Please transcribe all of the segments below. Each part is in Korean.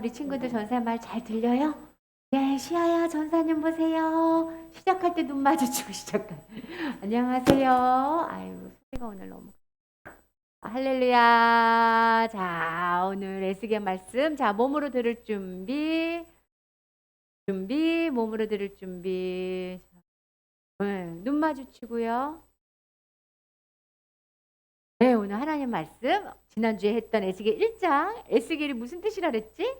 우리 친구들 전사의 말 잘 들려요? 네, 시아야 전사님 보세요. 시작할 때 눈 마주치고 시작해. 안녕하세요. 아이고, 소리가 오늘 너무. 할렐루야. 자, 오늘 에스겔 말씀. 자, 몸으로 들을 준비. 몸으로 들을 준비. 네, 눈 마주치고요. 네, 오늘 하나님 말씀. 지난주에 했던 에스겔 1장. 에스겔이 무슨 뜻이라 그랬지?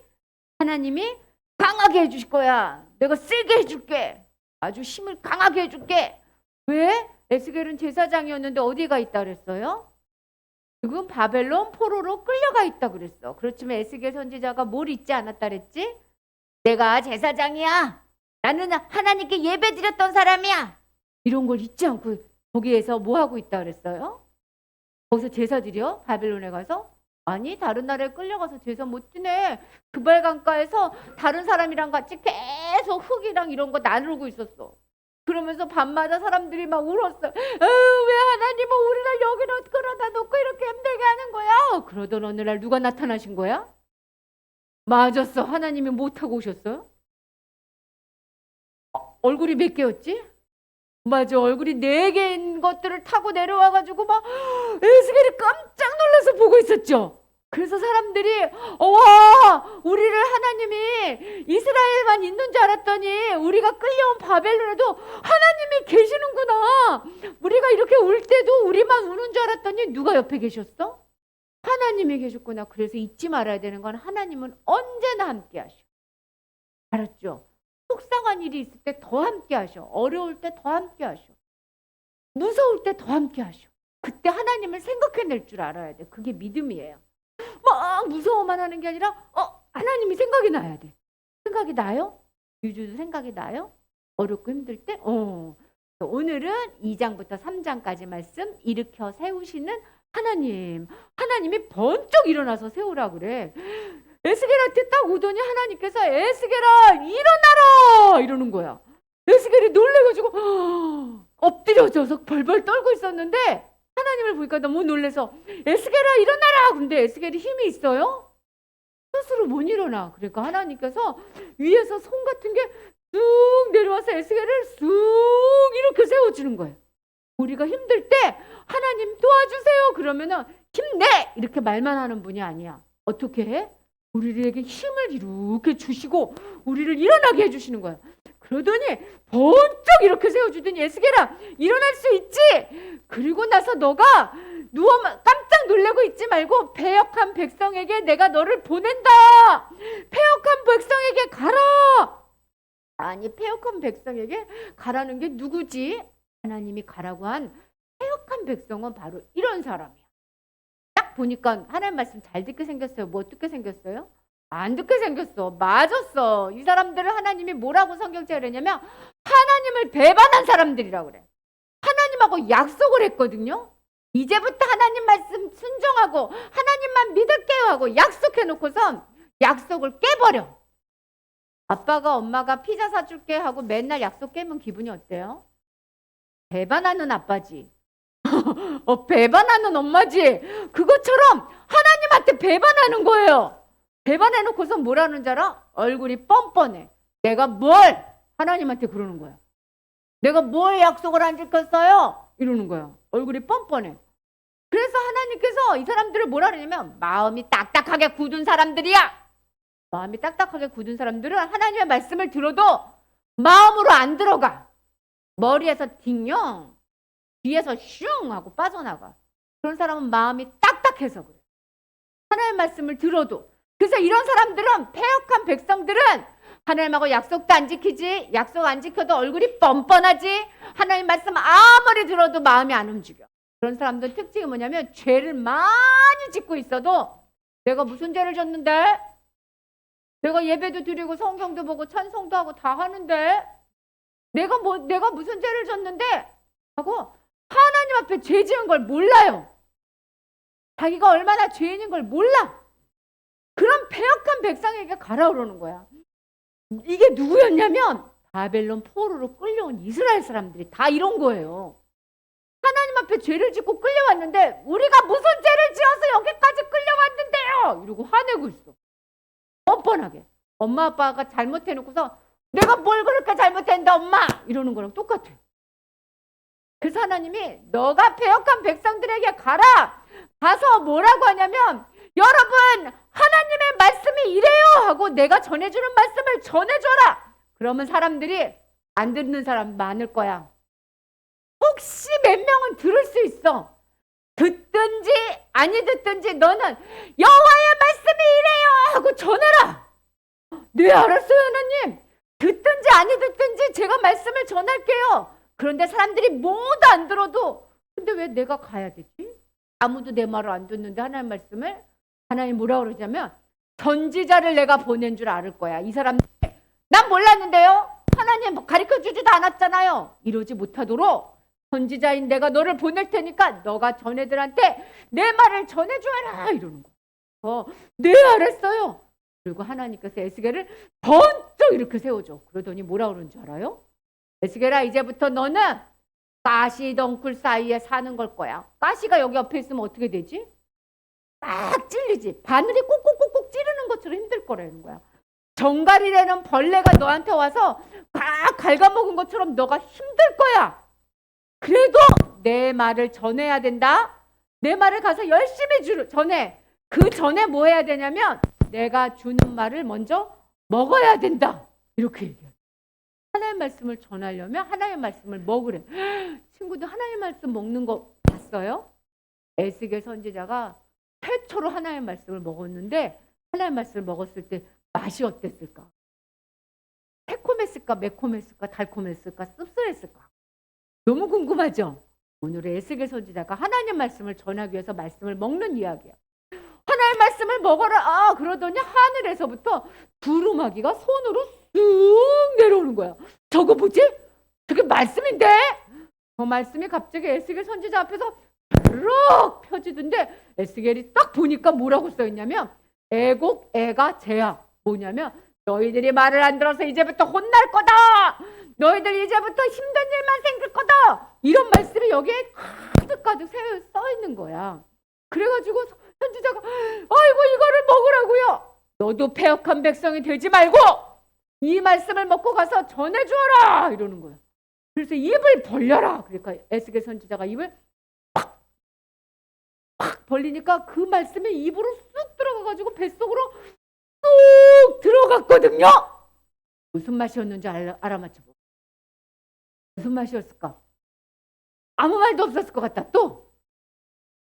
하나님이 강하게 해주실 거야. 내가 세게 해줄게. 아주 힘을 강하게 해줄게. 왜? 에스겔은 제사장이었는데 어디가 있다 그랬어요? 지금 바벨론 포로로 끌려가 있다 그랬어. 그렇지만 에스겔 선지자가 뭘 잊지 않았다 그랬지? 내가 제사장이야. 나는 하나님께 예배 드렸던 사람이야. 이런 걸 잊지 않고 거기에서 뭐 하고 있다 그랬어요? 거기서 제사 드려? 바벨론에 가서? 아니, 다른 나라에 끌려가서 제사 못 지내. 그발강가에서 다른 사람이랑 같이 계속 흙이랑 이런 거 나누고 있었어. 그러면서 밤마다 사람들이 막 울었어. 왜 하나님은 우리를 여기로 끌어다 놓고 이렇게 힘들게 하는 거야? 그러던 어느 날 누가 나타나신 거야? 맞았어. 하나님이 뭐 타고 오셨어요? 얼굴이 몇 개였지? 맞아. 얼굴이 4개인 것들을 타고 내려와가지고 막 에스겔이 깜짝 놀라서 보고 있었죠. 그래서 사람들이 와, 우리를 하나님이 이스라엘만 있는 줄 알았더니 우리가 끌려온 바벨론에도 하나님이 계시는구나. 우리가 이렇게 울 때도 우리만 우는 줄 알았더니 누가 옆에 계셨어? 하나님이 계셨구나. 그래서 잊지 말아야 되는 건 하나님은 언제나 함께 하셔. 알았죠? 속상한 일이 있을 때 더 함께 하셔. 어려울 때 더 함께 하셔. 무서울 때 더 함께 하셔. 그때 하나님을 생각해낼 줄 알아야 돼. 그게 믿음이에요. 막 무서워만 하는 게 아니라 하나님이 생각이 나야 돼. 생각이 나요? 유주도 생각이 나요? 어렵고 힘들 때? 오늘은 2장부터 3장까지 말씀 일으켜 세우시는 하나님. 하나님이 번쩍 일어나서 세우라 그래. 에스겔한테 딱 오더니 하나님께서 에스겔아 일어나라 이러는 거야. 에스겔이 놀래가지고 엎드려져서 벌벌 떨고 있었는데 하나님을 보니까 너무 놀래서 에스겔아 일어나라. 근데 에스겔이 힘이 있어요? 스스로 못 일어나. 그러니까 하나님께서 위에서 손 같은 게 쑥 내려와서 에스겔을 쑥 이렇게 세워주는 거예요. 우리가 힘들 때 하나님 도와주세요 그러면은 힘내 이렇게 말만 하는 분이 아니야. 어떻게 해? 우리에게 힘을 이렇게 주시고 우리를 일어나게 해주시는 거야. 그러더니 번쩍 이렇게 세워주더니 에스겔아 일어날 수 있지? 그리고 나서 너가 누워 깜짝 놀라고 있지 말고 패역한 백성에게 내가 너를 보낸다. 패역한 백성에게 가라. 아니, 패역한 백성에게 가라는 게 누구지? 하나님이 가라고 한 패역한 백성은 바로 이런 사람이야. 딱 보니까 하나님 말씀 잘 듣게 생겼어요? 뭐 듣게 생겼어요? 안 듣게 생겼어. 맞았어. 이 사람들을 하나님이 뭐라고 성경책에 그랬냐면 하나님을 배반한 사람들이라고 그래. 하나님하고 약속을 했거든요. 이제부터 하나님 말씀 순종하고 하나님만 믿을게요 하고 약속해놓고선 약속을 깨버려. 아빠가 엄마가 피자 사줄게 하고 맨날 약속 깨면 기분이 어때요? 배반하는 아빠지. 배반하는 엄마지. 그것처럼 하나님한테 배반하는 거예요. 배반해놓고서 뭐라는 줄 알아? 얼굴이 뻔뻔해. 내가 뭘 하나님한테 그러는 거야. 내가 뭘 약속을 안 지켰어요? 이러는 거야. 얼굴이 뻔뻔해. 그래서 하나님께서 이 사람들을 뭐라 그러냐면 마음이 딱딱하게 굳은 사람들이야. 마음이 딱딱하게 굳은 사람들은 하나님의 말씀을 들어도 마음으로 안 들어가. 머리에서 딩용, 뒤에서 슝 하고 빠져나가. 그런 사람은 마음이 딱딱해서 그래. 하나님의 말씀을 들어도. 그래서 이런 사람들은 패역한 백성들은 하나님하고 약속도 안 지키지. 약속 안 지켜도 얼굴이 뻔뻔하지. 하나님 말씀 아무리 들어도 마음이 안 움직여. 그런 사람들 특징이 뭐냐면 죄를 많이 짓고 있어도 내가 무슨 죄를 졌는데? 내가 예배도 드리고 성경도 보고 찬송도 하고 다 하는데 내가 무슨 죄를 졌는데? 하고 하나님 앞에 죄 지은 걸 몰라요. 자기가 얼마나 죄인인 걸 몰라. 그런 패역한 백성에게 가라 그러는 거야. 이게 누구였냐면 바벨론 포로로 끌려온 이스라엘 사람들이 다 이런 거예요. 하나님 앞에 죄를 짓고 끌려왔는데 우리가 무슨 죄를 지어서 여기까지 끌려왔는데요? 이러고 화내고 있어. 뻔뻔하게. 엄마 아빠가 잘못해놓고서 내가 뭘 그렇게 잘못했는데 엄마 이러는 거랑 똑같아. 그래서 하나님이 너가 패역한 백성들에게 가라. 가서 뭐라고 하냐면 여러분 하나님의 말씀이 이래요 하고 내가 전해주는 말씀을 전해줘라. 그러면 사람들이 안 듣는 사람 많을 거야. 혹시 몇 명은 들을 수 있어. 듣든지 아니 듣든지 너는 여호와의 말씀이 이래요 하고 전해라. 네 알았어요 하나님. 듣든지 아니 듣든지 제가 말씀을 전할게요. 그런데 사람들이 모두 안 들어도 근데 왜 내가 가야 되지? 아무도 내 말을 안 듣는데 하나님 말씀을 하나님 뭐라 그러냐면 선지자를 내가 보낸 줄 알 거야. 이 사람들 난 몰랐는데요. 하나님 가르쳐주지도 않았잖아요. 이러지 못하도록 선지자인 내가 너를 보낼 테니까 너가 전애들한테 내 말을 전해줘라 이러는 거야. 네 알았어요. 그리고 하나님께서 에스겔을 번쩍 이렇게 세워줘. 그러더니 뭐라 그러는 줄 알아요? 에스겔아 이제부터 너는 가시 덩굴 사이에 사는 걸 거야. 가시가 여기 옆에 있으면 어떻게 되지? 막 찔리지. 바늘이 꾹꾹꾹꾹 찌르는 것처럼 힘들 거라는 거야. 정갈이라는 벌레가 너한테 와서 막 갉아먹은 것처럼 너가 힘들 거야. 그래도 내 말을 전해야 된다. 내 말을 가서 열심히 전해. 그 전에 뭐 해야 되냐면 내가 주는 말을 먼저 먹어야 된다. 이렇게 얘기해. 하나님의 말씀을 전하려면 하나님의 말씀을 먹으래. 친구들 하나님의 말씀 먹는 거 봤어요? 에스겔 선지자가 최초로 하나님의 말씀을 먹었는데 하나님의 말씀을 먹었을 때 맛이 어땠을까? 새콤했을까? 매콤했을까? 달콤했을까? 씁쓸했을까? 너무 궁금하죠? 오늘의 에스겔 선지자가 하나님 말씀을 전하기 위해서 말씀을 먹는 이야기야. 하나님 말씀을 먹어라. 그러더니 하늘에서부터 두루마기가 손으로 쑥 내려오는 거야. 저거 뭐지? 저게 말씀인데? 저 말씀이 갑자기 에스겔 선지자 앞에서 르륵 펴지던데 에스겔이 딱 보니까 뭐라고 써있냐면 애곡 애가 제야. 뭐냐면 너희들이 말을 안 들어서 이제부터 혼날 거다. 너희들 이제부터 힘든 일만 생길 거다. 이런 말씀이 여기에 가득가득 써 있는 거야. 그래가지고 선지자가 아이고 이거를 먹으라고요. 너도 패역한 백성이 되지 말고 이 말씀을 먹고 가서 전해주어라 이러는 거야. 그래서 입을 벌려라. 그러니까 에스겔 선지자가 입을 팍 벌리니까 그 말씀이 입으로 쑥 들어가가지고 뱃속으로 쑥 들어갔거든요. 무슨 맛이었는지 알아맞혀보. 무슨 맛이었을까? 아무 말도 없었을 것 같다. 또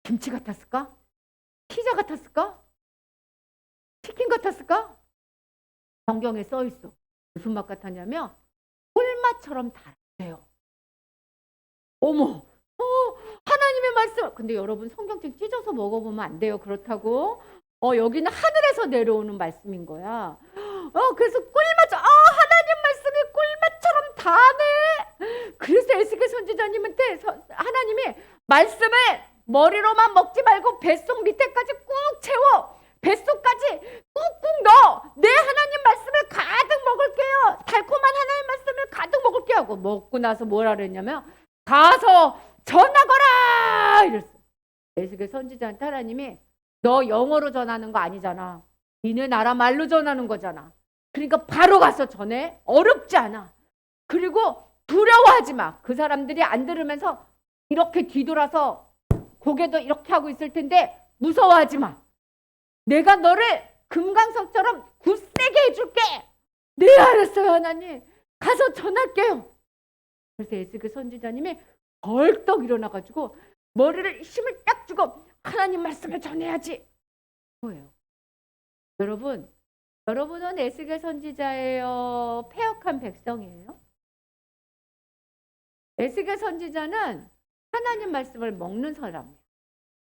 김치 같았을까? 피자 같았을까? 치킨 같았을까? 성경에 써 있어. 무슨 맛 같았냐면 꿀맛처럼 달아요. 어머, 하나님의 말씀. 근데 여러분 성경책 찢어서 먹어보면 안 돼요. 그렇다고. 여기는 하늘에서 내려오는 말씀인 거야. 그래서 꿀맛. 하나님 말씀이 꿀맛처럼 다네. 그래서 에스겔 선지자님한테 하나님이 말씀을 머리로만 먹지 말고 뱃속 밑에까지 꾹 채워. 뱃속까지 꾹꾹 넣어. 내 하나님 말씀을 가득 먹을게요. 달콤한 하나님 말씀을 가득 먹을게요 하고 먹고 나서 뭐라 그랬냐면 가서 전하거라 이랬어. 에스겔 선지자한테 하나님이 너 영어로 전하는 거 아니잖아. 니네 나라 말로 전하는 거잖아. 그러니까 바로 가서 전해. 어렵지 않아. 그리고 두려워하지 마. 그 사람들이 안 들으면서 이렇게 뒤돌아서 고개도 이렇게 하고 있을 텐데 무서워하지 마. 내가 너를 금강석처럼 굳세게 해줄게. 네 알았어요 하나님. 가서 전할게요. 그래서 에스겔 선지자님이 벌떡 일어나가지고 머리를 힘을 딱 주고 하나님 말씀을 전해야지. 뭐예요? 여러분은 에스겔 선지자예요? 패역한 백성이에요? 에스겔 선지자는 하나님 말씀을 먹는 사람이에요.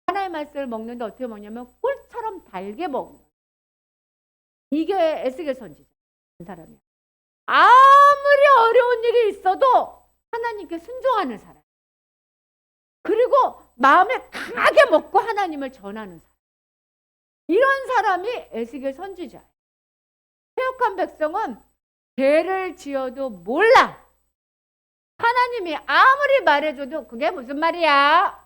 하나님 말씀을 먹는데 어떻게 먹냐면 꿀처럼 달게 먹는 거예요. 이게 에스겔 선지자 사람이에요. 아무리 어려운 일이 있어도 하나님께 순종하는 사람. 그리고 마음을 강하게 먹고 하나님을 전하는 사람. 이런 사람이 에스겔 선지자예요. 패역한 백성은 죄를 지어도 몰라. 하나님이 아무리 말해줘도 그게 무슨 말이야.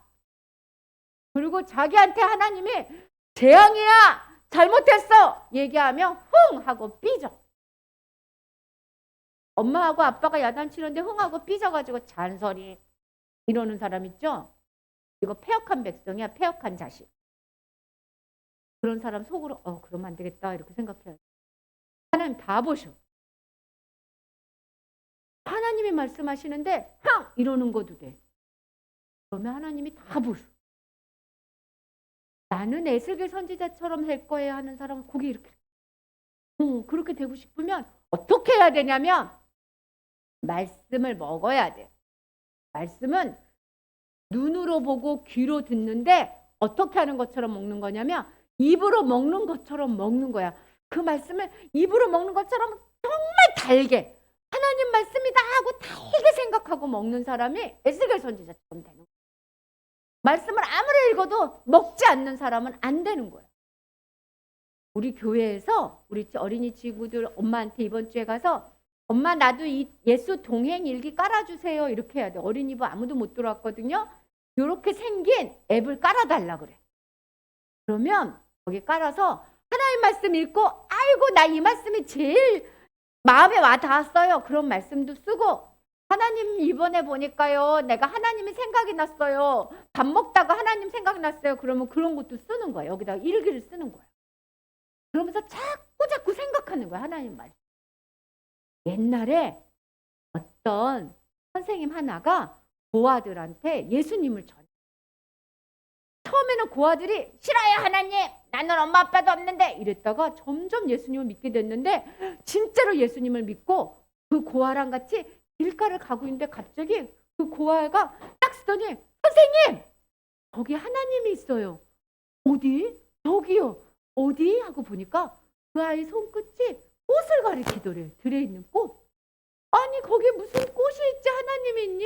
그리고 자기한테 하나님이 재앙이야, 잘못했어 얘기하면 흥 하고 삐져. 엄마하고 아빠가 야단치는데 흥 하고 삐져가지고 잔소리 이러는 사람 있죠? 이거 패역한 백성이야. 패역한 자식. 그런 사람 속으로 그러면 안 되겠다 이렇게 생각해야 돼. 하나님 다 보셔. 하나님이 말씀하시는데 흥 이러는 것도 돼. 그러면 하나님이 다 보셔. 나는 에스겔 선지자처럼 될 거예요 하는 사람은 고개 이렇게. 그렇게 되고 싶으면 어떻게 해야 되냐면 말씀을 먹어야 돼. 말씀은 눈으로 보고 귀로 듣는데 어떻게 하는 것처럼 먹는 거냐면 입으로 먹는 것처럼 먹는 거야. 그 말씀을 입으로 먹는 것처럼 정말 달게 하나님 말씀이다 하고 달게 생각하고 먹는 사람이 에스겔 선지자처럼 되는 거야. 말씀을 아무리 읽어도 먹지 않는 사람은 안 되는 거야. 우리 교회에서 우리 어린이 친구들 엄마한테 이번 주에 가서 엄마 나도 이 예수 동행 일기 깔아주세요 이렇게 해야 돼. 어린이부 아무도 못 들어왔거든요. 이렇게 생긴 앱을 깔아달라 그래. 그러면 거기 깔아서 하나님 말씀 읽고 아이고 나 이 말씀이 제일 마음에 와 닿았어요. 그런 말씀도 쓰고 하나님 이번에 보니까요 내가 하나님이 생각이 났어요. 밥 먹다가 하나님 생각이 났어요. 그러면 그런 것도 쓰는 거야. 여기다 일기를 쓰는 거야. 그러면서 자꾸 생각하는 거야. 하나님 말씀. 옛날에 어떤 선생님 하나가 고아들한테 예수님을 전해. 처음에는 고아들이 싫어요 하나님 나는 엄마 아빠도 없는데 이랬다가 점점 예수님을 믿게 됐는데 진짜로 예수님을 믿고 그 고아랑 같이 길가를 가고 있는데 갑자기 그 고아가 딱 쓰더니 선생님 거기 하나님이 있어요. 어디? 저기요. 어디? 하고 보니까 그 아이 손끝이 꽃을 가리키더래. 들에 있는 꽃. 아니 거기에 무슨 꽃이 있지 하나님이 있니?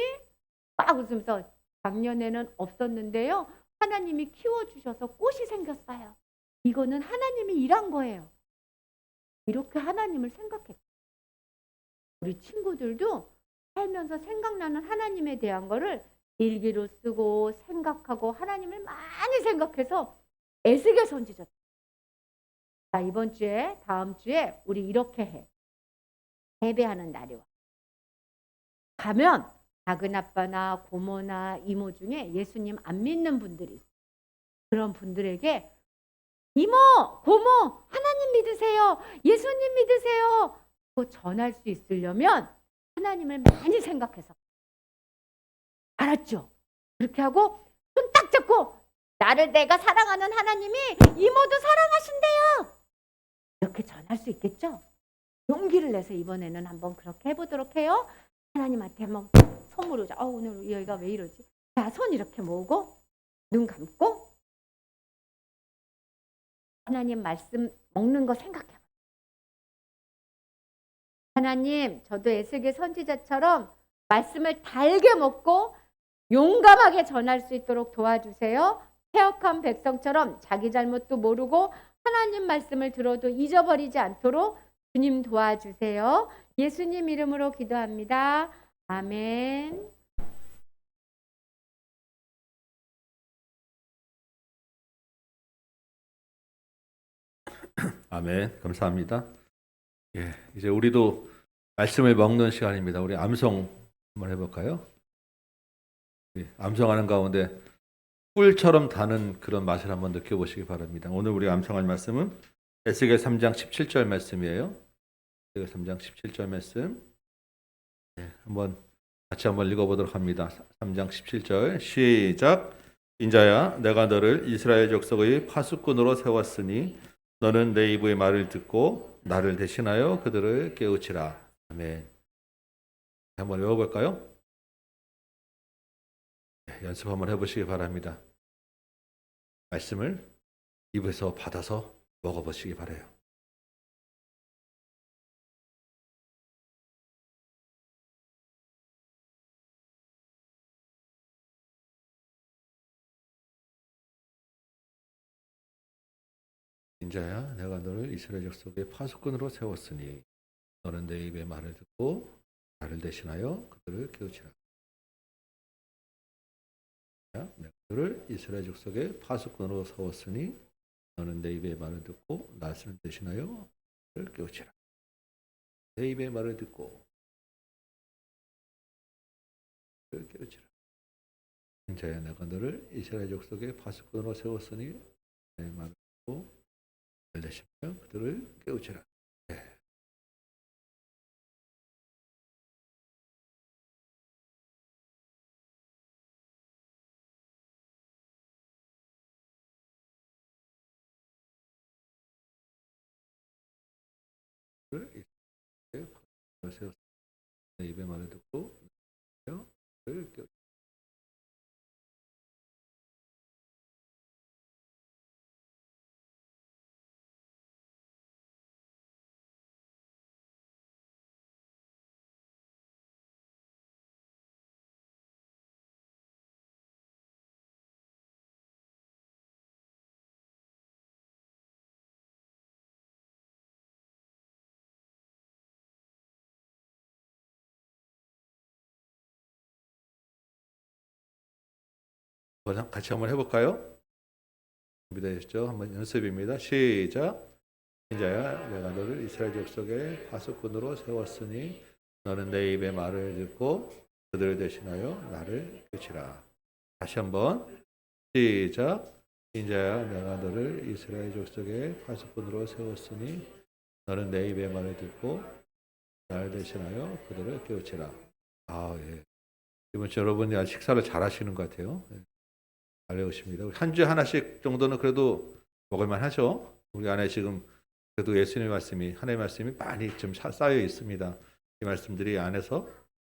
막 웃으면서 작년에는 없었는데요. 하나님이 키워주셔서 꽃이 생겼어요. 이거는 하나님이 일한 거예요. 이렇게 하나님을 생각했어요. 우리 친구들도 살면서 생각나는 하나님에 대한 거를 일기로 쓰고 생각하고 하나님을 많이 생각해서 에스겔 선지자. 자, 이번 주에 다음 주에 우리 이렇게 해. 예배하는 날이 와. 가면 작은 아빠나 고모나 이모 중에 예수님 안 믿는 분들이 있어요. 그런 분들에게 이모, 고모, 하나님 믿으세요. 예수님 믿으세요. 그거 전할 수 있으려면 하나님을 많이 생각해서. 알았죠? 그렇게 하고 손 딱 잡고 나를 내가 사랑하는 하나님이 이모도 사랑하신대요. 이렇게 전할 수 있겠죠? 용기를 내서 이번에는 한번 그렇게 해보도록 해요. 하나님한테 한번 손 모으자. 오늘 여기가 왜 이러지? 자, 손 이렇게 모으고 눈 감고 하나님 말씀 먹는 거 생각해. 하나님, 저도 에스겔 선지자처럼 말씀을 달게 먹고 용감하게 전할 수 있도록 도와주세요. 패역한 백성처럼 자기 잘못도 모르고 하나님 말씀을 들어도 잊어버리지 않도록 주님 도와주세요. 예수님 이름으로 기도합니다. 아멘. 아멘. 감사합니다. 예, 이제 우리도 말씀을 먹는 시간입니다. 우리 암송 한번 해볼까요? 암송하는 가운데 꿀처럼 다는 그런 맛을 한번 느껴보시기 바랍니다. 오늘 우리가 암송할 말씀은 에스겔 3장 17절 말씀이에요. 에스겔 3장 17절 말씀. 같이 한번 읽어보도록 합니다. 3장 17절 시작. 인자야, 내가 너를 이스라엘 족속의 파수꾼으로 세웠으니 너는 내 입의 말을 듣고 나를 대신하여 그들을 깨우치라. 아멘. 한번 외워볼까요? 연습 한번 해보시기 바랍니다. 말씀을 입에서 받아서 먹어보시기 바라요. 인자야, 내가 너를 이스라엘 족속의 파수꾼으로 세웠으니 너는 내 입의 말을 듣고 나를 대신하여 그들을 깨우치라. 내가 너를 이스라엘 족속의 파수꾼으로 세웠으니 너는 내 입의 말을 듣고 낯을 대신하여 그를 깨우치라. 내 입의 말을 듣고 그를 깨우치라. 인자야 내가 너를 이스라엘 족속의 파수꾼으로 세웠으니 내 말을 듣고 날 대신하여 그들을 깨우치라. 네. 그를 이스라엘 파수꾼으로 세웠으니 내 입의 말을 듣고 그를 깨우치라. 같이 한번 해볼까요? 준비되셨죠? 한번 연습입니다. 시작. 인자야 내가 너를 이스라엘 족속의 파수꾼으로 세웠으니 너는 내 입의 말을 듣고 그들을 대신하여 나를 깨우치라. 다시 한번 시작. 인자야 내가 너를 이스라엘 족속의 파수꾼으로 세웠으니 너는 내 입의 말을 듣고 나를 대신하여 그들을 깨우치라. 아, 예. 이번 주 여러분이 아주 식사를 잘 하시는 것 같아요. 잘 외우십니다. 한 주에 하나씩 정도는 그래도 먹을만 하죠. 우리 안에 지금 그래도 예수님의 말씀이, 하나님의 말씀이 많이 좀 쌓여 있습니다. 이 말씀들이 안에서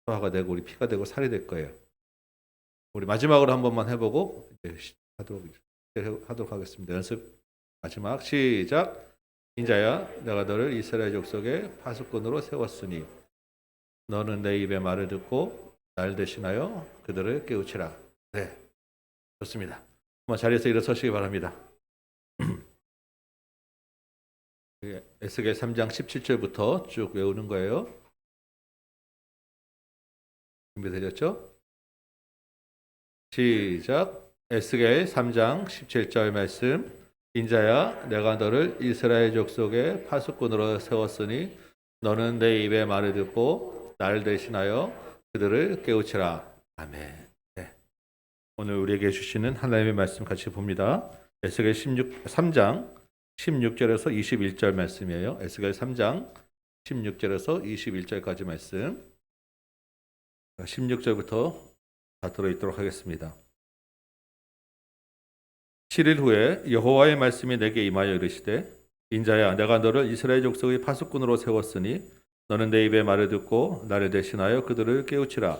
소화가 되고 우리 피가 되고 살이 될 거예요. 우리 마지막으로 한 번만 해보고 이제 하도록 하겠습니다. 연습 마지막 시작. 인자야 내가 너를 이스라엘 족속의 파수꾼으로 세웠으니 너는 내 입의 말을 듣고 날 대신하여 그들을 깨우치라. 네, 좋습니다. 한번 자리에서 일어서시기 바랍니다. 에스겔 3장 17절부터 쭉 외우는 거예요. 준비되셨죠? 시작. 에스겔 3장 17절 말씀. 인자야 내가 너를 이스라엘 족속의 파수꾼으로 세웠으니 너는 내 입의 말을 듣고 날 대신하여 그들을 깨우치라. 아멘. 네. 오늘 우리에게 주시는 하나님의 말씀 같이 봅니다. 에스겔 3장 16절에서 21절 말씀이에요. 에스겔 3장 16절에서 21절까지 말씀. 16절부터 다 들어있도록 하겠습니다. 7일 후에 여호와의 말씀이 내게 임하여 이르시되 인자야 내가 너를 이스라엘 족속의 파수꾼으로 세웠으니 너는 내 입의 말을 듣고 나를 대신하여 그들을 깨우치라.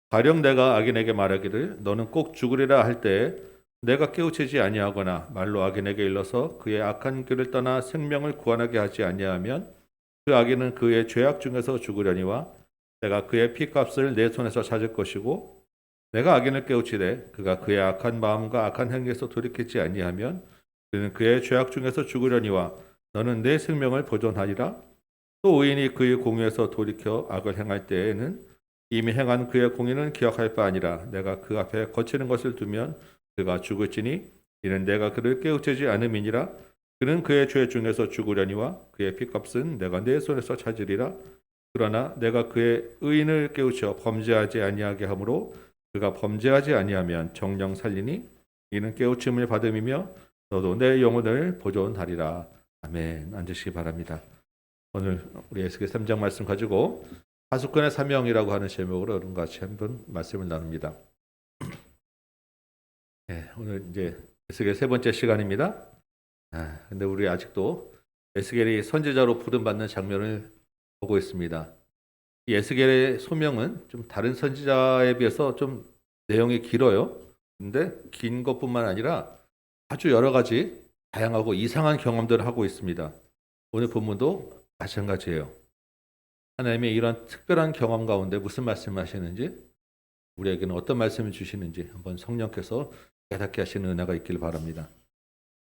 가령 내가 악인에게 말하기를 너는 꼭 죽으리라 할 때에 내가 깨우치지 아니하거나 말로 악인에게 일러서 그의 악한 길을 떠나 생명을 구원하게 하지 아니하면 그 악인은 그의 죄악 중에서 죽으려니와 내가 그의 피값을 내 손에서 찾을 것이고 내가 악인을 깨우치되 그가 그의 악한 마음과 악한 행위에서 돌이키지 아니하면 그는 그의 죄악 중에서 죽으려니와 너는 내 생명을 보존하리라. 또 의인이 그의 공의에서 돌이켜 악을 행할 때에는 이미 행한 그의 공의는 기억할 바 아니라 내가 그 앞에 거치는 것을 두면 그가 죽을지니 이는 내가 그를 깨우치지 않음이니라. 그는 그의 죄 중에서 죽으려니와 그의 피값은 내가 내 손에서 찾으리라. 그러나 내가 그의 의인을 깨우쳐 범죄하지 아니하게 하므로 그가 범죄하지 아니하면 정령 살리니 이는 깨우침을 받음이며 너도 내 영혼을 보존하리라. 아멘. 앉으시기 바랍니다. 오늘 우리 에스겔 3장 말씀 가지고 파수꾼의 사명이라고 하는 제목으로 여러분과 같이 한번 말씀을 나눕니다. 네, 오늘 이제 에스겔 세 번째 시간입니다. 근데 우리 아직도 에스겔이 선지자로 부름받는 장면을 보고 있습니다. 이 에스겔의 소명은 좀 다른 선지자에 비해서 좀 내용이 길어요. 근데 긴 것뿐만 아니라 아주 여러 가지 다양하고 이상한 경험들을 하고 있습니다. 오늘 본문도 마찬가지예요. 하나님의 이런 특별한 경험 가운데 무슨 말씀을 하시는지, 우리에게는 어떤 말씀을 주시는지 한번 성령께서 깨닫게 하시는 은혜가 있길 바랍니다.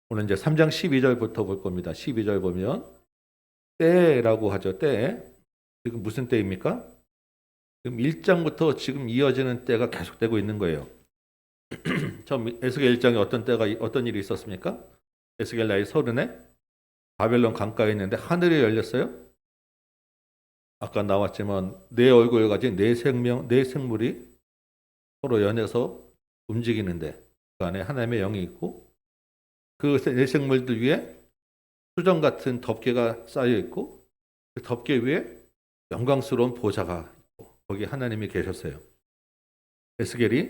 오늘 이제 3장 12절부터 볼 겁니다. 12절 보면 때라고 하죠. 때. 지금 무슨 때입니까? 지금 1장부터 지금 이어지는 때가 계속되고 있는 거예요. 처음 에스겔 1장에 어떤 때가 어떤 일이 있었습니까? 에스겔 나이 30에 바벨론 강가에 있는데 하늘이 열렸어요. 아까 나왔지만 네 얼굴을 가진 네 생물이 서로 연해서 움직이는데 그 안에 하나님의 영이 있고 그 네 생물들 위에 수정 같은 덮개가 쌓여 있고 그 덮개 위에 영광스러운 보좌가 있고 거기 하나님이 계셨어요. 에스겔이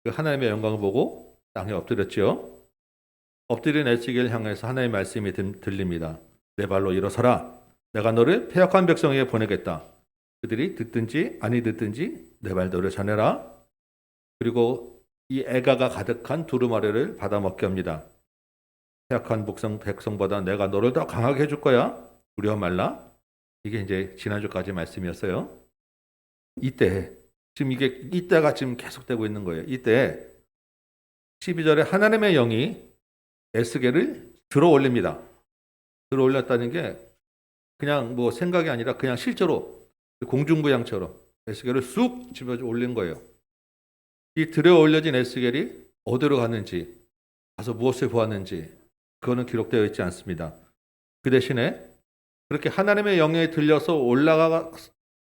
그 하나님의 영광을 보고 땅에 엎드렸죠. 엎드린 에스겔을 향해서 하나님의 말씀이 들립니다. 내 발로 일어서라. 내가 너를 패역한 백성에게 보내겠다. 그들이 듣든지 아니 듣든지 내 말대로 전해라. 그리고 이 애가가 가득한 두루마리를 받아먹게 합니다. 패역한 백성보다 내가 너를 더 강하게 해줄 거야. 두려워 말라. 이게 이제 지난주까지 말씀이었어요. 이때 지금 이때가 지금 계속되고 있는 거예요. 이때 12절에 하나님의 영이 에스겔을 들어 올립니다. 들어 올렸다는 게 그냥 뭐 생각이 아니라 그냥 실제로 공중부양처럼 에스겔을 쑥 집어 올린 거예요. 이 들어 올려진 에스겔이 어디로 갔는지, 가서 무엇을 보았는지 그거는 기록되어 있지 않습니다. 그 대신에 그렇게 하나님의 영에 들려서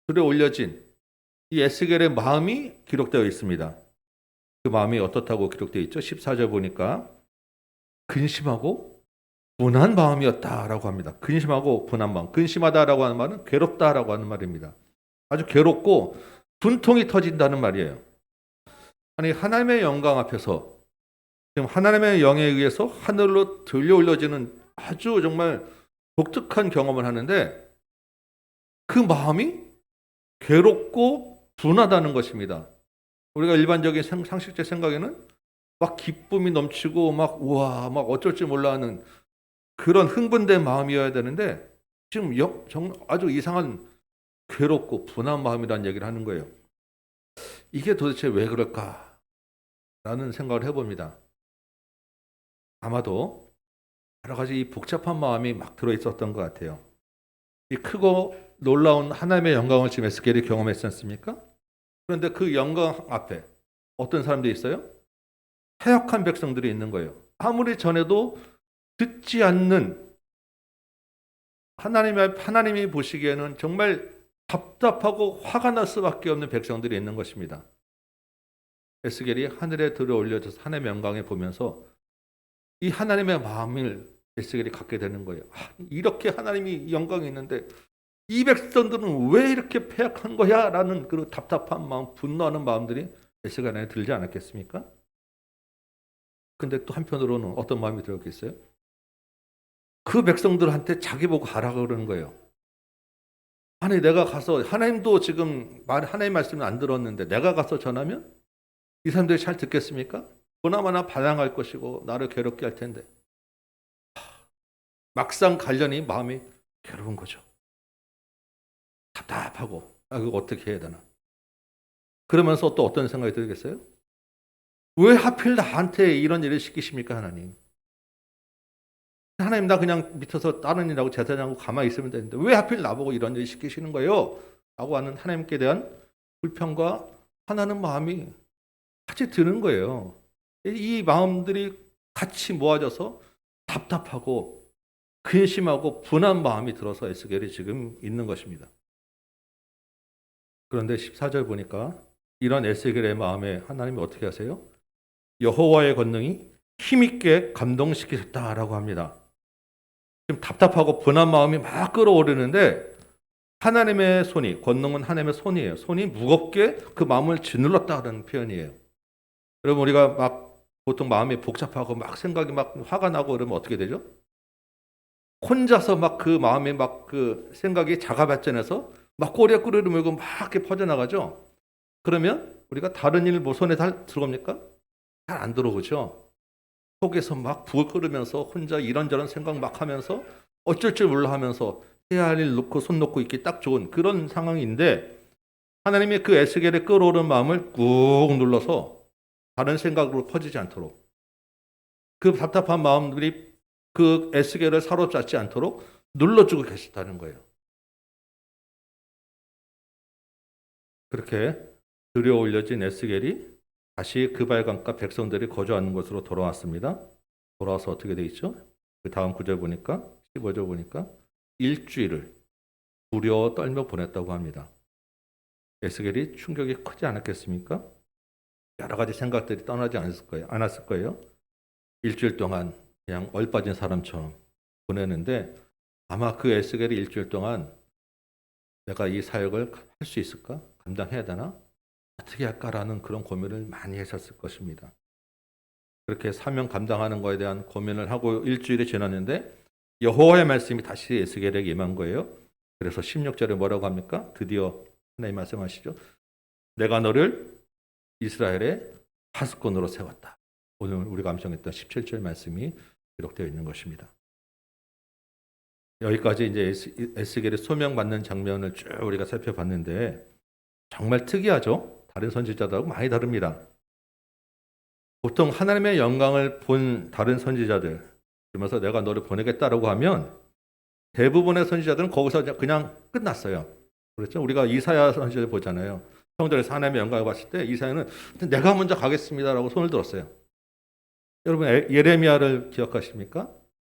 들어 올려진 이 에스겔의 마음이 기록되어 있습니다. 그 마음이 어떻다고 기록되어 있죠? 14절 보니까 근심하고 분한 마음이었다라고 합니다. 근심하고 분한 마음. 근심하다라고 하는 말은 괴롭다라고 하는 말입니다. 아주 괴롭고 분통이 터진다는 말이에요. 아니 하나님의 영광 앞에서 지금 하나님의 영에 의해서 하늘로 들려 올려지는 아주 정말 독특한 경험을 하는데 그 마음이 괴롭고 분하다는 것입니다. 우리가 일반적인 상식적 생각에는 막 기쁨이 넘치고 막 우와 막 어쩔 줄 몰라 하는 그런 흥분된 마음이어야 되는데 지금 아주 이상한 괴롭고 분한 마음이라는 얘기를 하는 거예요. 이게 도대체 왜 그럴까라는 생각을 해봅니다. 아마도 여러 가지 복잡한 마음이 막 들어있었던 것 같아요. 이 크고 놀라운 하나님의 영광을 지금 에스겔이 경험했지 않습니까? 그런데 그 영광 앞에 어떤 사람들이 있어요? 패역한 백성들이 있는 거예요. 아무리 전해도 듣지 않는 하나님이 보시기에는 정말 답답하고 화가 날 수밖에 없는 백성들이 있는 것입니다. 에스겔이 하늘에 들어 올려져서 하나님의 영광을 보면서 이 하나님의 마음을 에스겔이 갖게 되는 거예요. 이렇게 하나님이 영광이 있는데 이 백성들은 왜 이렇게 패역한 거야? 라는 그 답답한 마음, 분노하는 마음들이 에스겔 안에 들지 않았겠습니까? 근데 또 한편으로는 어떤 마음이 들었겠어요? 그 백성들한테 자기 보고 가라고 그러는 거예요. 아니 내가 가서 하나님도 지금 하나님 말씀을 안 들었는데 내가 가서 전하면 이 사람들이 잘 듣겠습니까? 보나마나 반항할 것이고 나를 괴롭게 할 텐데 막상 가려니 마음이 괴로운 거죠. 답답하고 그거 어떻게 해야 되나? 그러면서 또 어떤 생각이 들겠어요? 왜 하필 나한테 이런 일을 시키십니까 하나님? 하나님 나 그냥 밑에서 다른 일하고 제사장하고 가만히 있으면 되는데 왜 하필 나보고 이런 일을 시키시는 거예요? 라고 하는 하나님께 대한 불평과 화나는 마음이 같이 드는 거예요. 이 마음들이 같이 모아져서 답답하고 근심하고 분한 마음이 들어서 에스겔이 지금 있는 것입니다. 그런데 14절 보니까 이런 에스겔의 마음에 하나님이 어떻게 하세요? 여호와의 권능이 힘있게 감동시키셨다라고 합니다. 지금 답답하고 분한 마음이 막 끌어오르는데 하나님의 손이, 권능은 하나님의 손이에요. 손이 무겁게 그 마음을 짓눌렀다는 표현이에요. 여러분 우리가 막 보통 마음이 복잡하고 막 생각이 막 화가 나고 그러면 어떻게 되죠? 혼자서 막 그 마음에 막 그 생각이 자가발전해서 막 꼬리에 꼬리를 물고 막 이렇게 퍼져나가죠? 그러면 우리가 다른 일 손에 들어옵니까? 잘 안 들어오죠? 속에서 막 부을 끓으면서 혼자 이런저런 생각 막 하면서 어쩔 줄 몰라 하면서 해야 할 일 놓고 손 놓고 있기 딱 좋은 그런 상황인데 하나님이 그 에스겔에 끌어오른 마음을 꾹 눌러서 다른 생각으로 퍼지지 않도록 그 답답한 마음들이 그 에스겔을 사로잡지 않도록 눌러주고 계셨다는 거예요. 그렇게 들여 올려진 에스겔이 다시 그 발강가 백성들이 거주하는 곳으로 돌아왔습니다. 돌아와서 어떻게 돼 있죠? 그 다음 구절 보니까 15절 보니까 일주일을 두려워 떨며 보냈다고 합니다. 에스겔이 충격이 크지 않았겠습니까? 여러 가지 생각들이 떠나지 않았을 거예요. 일주일 동안 그냥 얼빠진 사람처럼 보내는데 아마 그 에스겔이 일주일 동안 내가 이 사역을 할 수 있을까? 감당해야 되나? 어떻게 할까라는 그런 고민을 많이 했었을 것입니다. 그렇게 사명 감당하는 것에 대한 고민을 하고 일주일이 지났는데 여호와의 말씀이 다시 에스겔에게 임한 거예요. 그래서 16절에 뭐라고 합니까? 드디어 하나님 말씀하시죠. 내가 너를 이스라엘의 파수꾼으로 세웠다. 오늘 우리가 암송했던 17절 말씀이 기록되어 있는 것입니다. 여기까지 이제 에스겔의 소명받는 장면을 쭉 우리가 살펴봤는데 정말 특이하죠? 다른 선지자들하고 많이 다릅니다. 보통 하나님의 영광을 본 다른 선지자들, 그러면서 내가 너를 보내겠다라고 하면 대부분의 선지자들은 거기서 그냥 끝났어요. 그렇죠? 우리가 이사야 선지자를 보잖아요. 성전에서 하나님의 영광을 봤을 때 이사야는 내가 먼저 가겠습니다라고 손을 들었어요. 여러분 예레미야를 기억하십니까?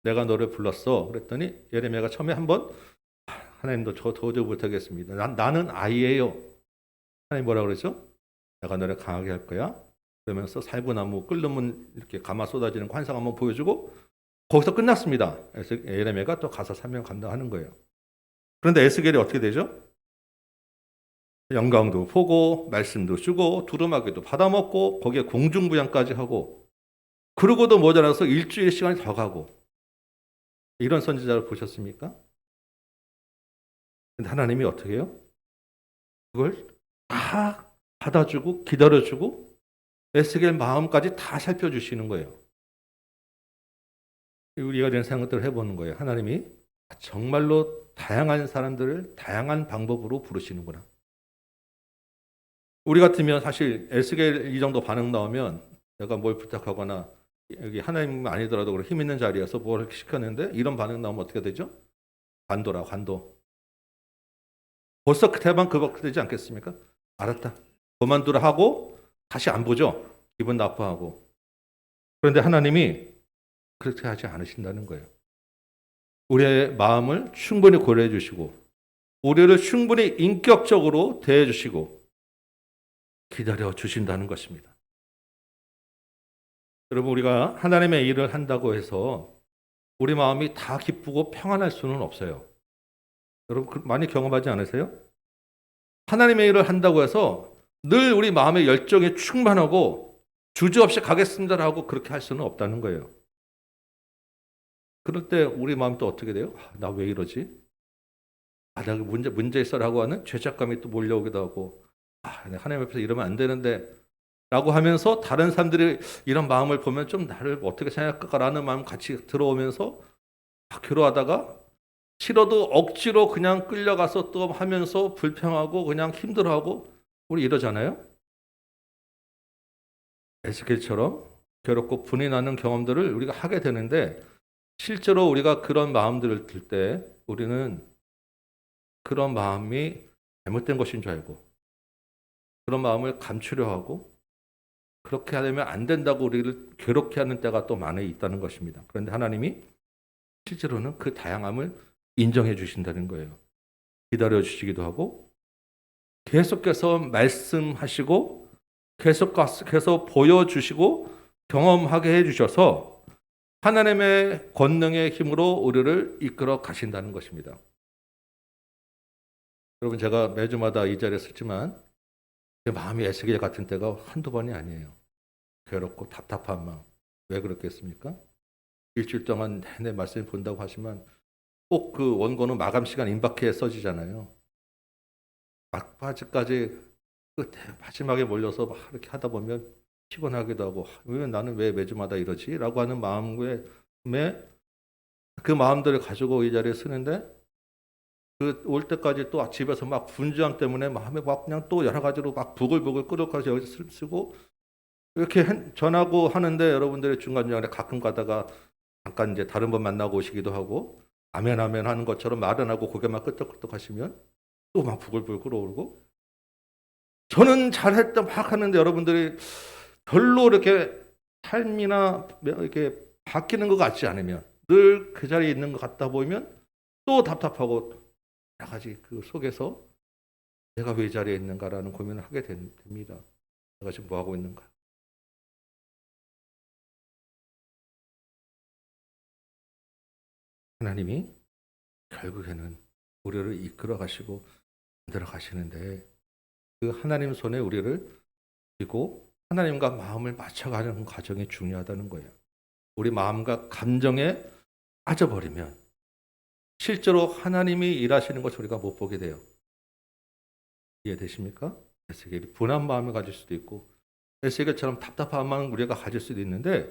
내가 너를 불렀어. 그랬더니 예레미야가 처음에 한번 하나님도 저 도저히 못하겠습니다. 나는 아이예요. 하나님 뭐라고 그러죠? 내가 너를 강하게 할 거야. 그러면서 살구나무 끓는 이렇게 가마 쏟아지는 환상 한번 보여주고 거기서 끝났습니다. 예레미야가 또 가서 사명 감당하는 거예요. 그런데 에스겔이 어떻게 되죠? 영광도 보고 말씀도 주고 두루마기도 받아먹고 거기에 공중부양까지 하고 그러고도 모자라서 일주일 시간이 더 가고 이런 선지자를 보셨습니까? 근데 하나님이 어떻게 해요? 그걸 다 받아주고 기다려주고 에스겔 마음까지 다 살펴주시는 거예요. 우리가 이런 생각들을 해보는 거예요. 하나님이 정말로 다양한 사람들을 다양한 방법으로 부르시는구나. 우리 같으면 사실 에스겔 이 정도 반응 나오면 내가 뭘 부탁하거나 여기 하나님 아니더라도 힘 있는 자리에서 뭘 시켰는데 이런 반응 나오면 어떻게 되죠? 관도. 벌써 대방 그박되지 않겠습니까? 알았다. 그만두라 하고 다시 안 보죠. 기분 나빠하고. 그런데 하나님이 그렇게 하지 않으신다는 거예요. 우리의 마음을 충분히 고려해 주시고 우리를 충분히 인격적으로 대해 주시고 기다려 주신다는 것입니다. 여러분 우리가 하나님의 일을 한다고 해서 우리 마음이 다 기쁘고 평안할 수는 없어요. 여러분 많이 경험하지 않으세요? 하나님의 일을 한다고 해서 늘 우리 마음의 열정이 충만하고 주저없이 가겠습니다라고 그렇게 할 수는 없다는 거예요. 그럴 때 우리 마음이 또 어떻게 돼요? 나 왜 이러지? 나 문제 있어라고 하는 죄책감이 또 몰려오기도 하고 하나님 앞에서 이러면 안 되는데 라고 하면서 다른 사람들이 이런 마음을 보면 좀 나를 어떻게 생각할까라는 마음 같이 들어오면서 막 괴로워하다가 싫어도 억지로 그냥 끌려가서 또 하면서 불평하고 그냥 힘들어하고 우리 이러잖아요. 에스겔처럼 괴롭고 분이 나는 경험들을 우리가 하게 되는데 실제로 우리가 그런 마음들을 들 때 우리는 그런 마음이 잘못된 것인 줄 알고 그런 마음을 감추려 하고 그렇게 하려면 안 된다고 우리를 괴롭게 하는 때가 또 많이 있다는 것입니다. 그런데 하나님이 실제로는 그 다양함을 인정해 주신다는 거예요. 기다려 주시기도 하고 계속해서 말씀하시고 계속 보여주시고 경험하게 해주셔서 하나님의 권능의 힘으로 우리를 이끌어 가신다는 것입니다. 여러분 제가 매주마다 이 자리에 서지만 제 마음이 에스겔 같은 때가 한두 번이 아니에요. 괴롭고 답답한 마음. 왜 그렇겠습니까? 일주일 동안 내내 말씀을 본다고 하시면 꼭 그 원고는 마감 시간 임박해 써지잖아요. 막바지까지 끝에 마지막에 몰려서 막 이렇게 하다 보면 피곤하기도 하고 나는 왜 매주마다 이러지? 라고 하는 마음에 그 마음들을 가지고 이 자리에 쓰는데 그 올 때까지 또 집에서 막 분주함 때문에 마음에 막 그냥 또 여러 가지로 막 부글부글 끓여가지고 여기서 쓰고 이렇게 전하고 하는데 여러분들이 중간중간에 가끔 가다가 잠깐 이제 다른 분 만나고 오시기도 하고 아멘 아멘 하는 것처럼 말은 하고 고개만 끄덕끄덕 하시면 또 막 부글부글 끓어오르고 저는 잘했다 막 하는데 여러분들이 별로 이렇게 삶이나 이렇게 바뀌는 것 같지 않으면 늘 그 자리에 있는 것 같다 보이면 또 답답하고 여러 가지 그 속에서 내가 왜 이 자리에 있는가라는 고민을 하게 됩니다. 내가 지금 뭐 하고 있는가? 하나님이 결국에는 우리를 이끌어 가시고 만들어 가시는데 그 하나님 손에 우리를 쥐고 하나님과 마음을 맞춰가는 과정이 중요하다는 거예요. 우리 마음과 감정에 빠져버리면 실제로 하나님이 일하시는 것을 우리가 못 보게 돼요. 이해되십니까? 에스겔이 분한 마음을 가질 수도 있고 에스겔처럼 답답한 마음을 우리가 가질 수도 있는데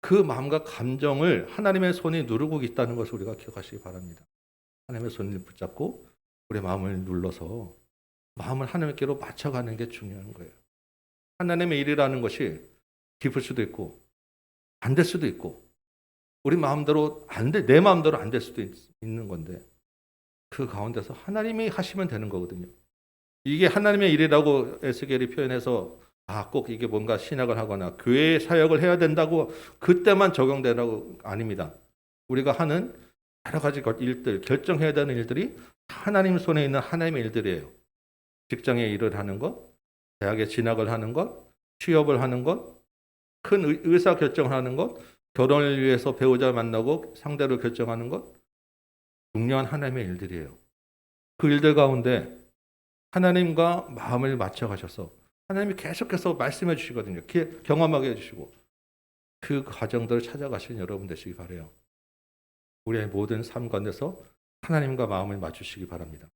그 마음과 감정을 하나님의 손이 누르고 있다는 것을 우리가 기억하시기 바랍니다. 하나님의 손을 붙잡고 우리의 마음을 눌러서 마음을 하나님께로 맞춰가는 게 중요한 거예요. 하나님의 일이라는 것이 깊을 수도 있고 안 될 수도 있고 우리 마음대로 내 마음대로 안 될 수도 있는 건데 그 가운데서 하나님이 하시면 되는 거거든요. 이게 하나님의 일이라고 에스겔이 표현해서 꼭 이게 뭔가 신학을 하거나 교회 사역을 해야 된다고 그때만 적용되라고 아닙니다. 우리가 하는 여러 가지 일들, 결정해야 되는 일들이 하나님 손에 있는 하나님의 일들이에요. 직장에 일을 하는 것, 대학에 진학을 하는 것, 취업을 하는 것, 큰 의사 결정을 하는 것, 결혼을 위해서 배우자 만나고 상대를 결정하는 것, 중요한 하나님의 일들이에요. 그 일들 가운데 하나님과 마음을 맞춰 가셔서 하나님이 계속해서 말씀해 주시거든요. 경험하게 해주시고 그 과정들을 찾아가시는 여러분 되시기 바라요. 우리의 모든 삶 가운데서 하나님과 마음을 맞추시기 바랍니다.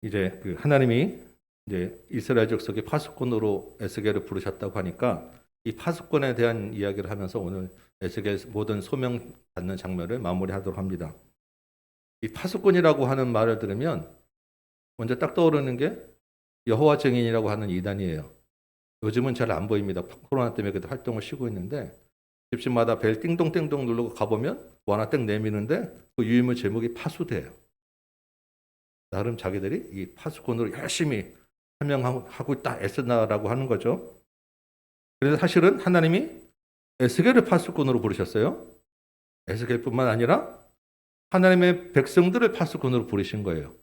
이제 그 하나님이 이제 이스라엘 족속의 파수꾼으로 에스겔을 부르셨다고 하니까 이 파수꾼에 대한 이야기를 하면서 오늘 에스겔 모든 소명 받는 장면을 마무리하도록 합니다. 이 파수꾼이라고 하는 말을 들으면 먼저 딱 떠오르는 게 여호와 증인이라고 하는 이단이에요. 요즘은 잘 안 보입니다. 코로나 때문에 그때 활동을 쉬고 있는데 집집마다 벨 띵동띵동 누르고 가보면 뭐 하나 땡 내미는데 그 유인물 제목이 파수대예요. 나름 자기들이 이 파수꾼으로 열심히 설명하고 있다 애쓰나라고 하는 거죠. 그래서 사실은 하나님이 에스겔을 파수꾼으로 부르셨어요. 에스겔뿐만 아니라 하나님의 백성들을 파수꾼으로 부르신 거예요.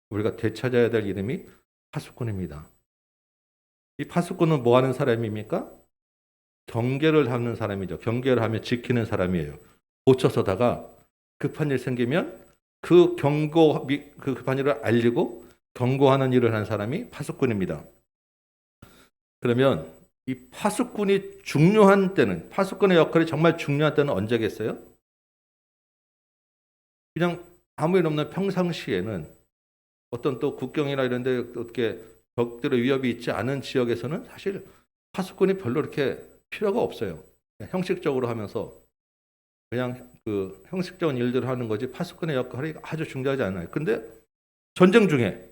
우리가 되찾아야 될 이름이 파수꾼입니다. 이 파수꾼은 뭐 하는 사람입니까? 경계를 하는 사람이죠. 경계를 하면 지키는 사람이에요. 고쳐서다가 급한 일 생기면 그 급한 일을 알리고 경고하는 일을 하는 사람이 파수꾼입니다. 그러면 이 파수꾼이 중요한 때는, 파수꾼의 역할이 정말 중요한 때는 언제겠어요? 그냥 아무 일 없는 평상시에는 어떤 또 국경이나 이런 데 어떻게 적들의 위협이 있지 않은 지역에서는 사실 파수꾼이 별로 이렇게 필요가 없어요. 형식적으로 하면서 그냥 그 형식적인 일들을 하는 거지 파수꾼의 역할이 아주 중요하지 않아요. 근데 전쟁 중에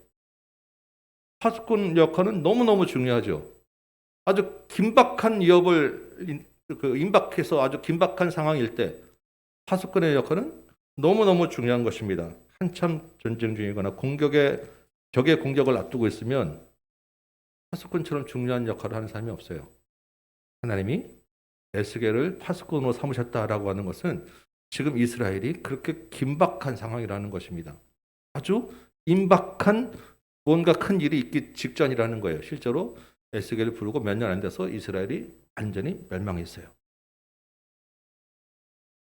파수꾼 역할은 너무너무 중요하죠. 아주 긴박한 위협을 임박해서 아주 긴박한 상황일 때 파수꾼의 역할은 너무너무 중요한 것입니다. 한참 전쟁 중이거나 적의 공격을 앞두고 있으면 파수꾼처럼 중요한 역할을 하는 사람이 없어요. 하나님이 에스겔을 파수꾼으로 삼으셨다라고 하는 것은 지금 이스라엘이 그렇게 긴박한 상황이라는 것입니다. 아주 임박한 뭔가 큰 일이 있기 직전이라는 거예요. 실제로 에스겔을 부르고 몇 년 안 돼서 이스라엘이 완전히 멸망했어요.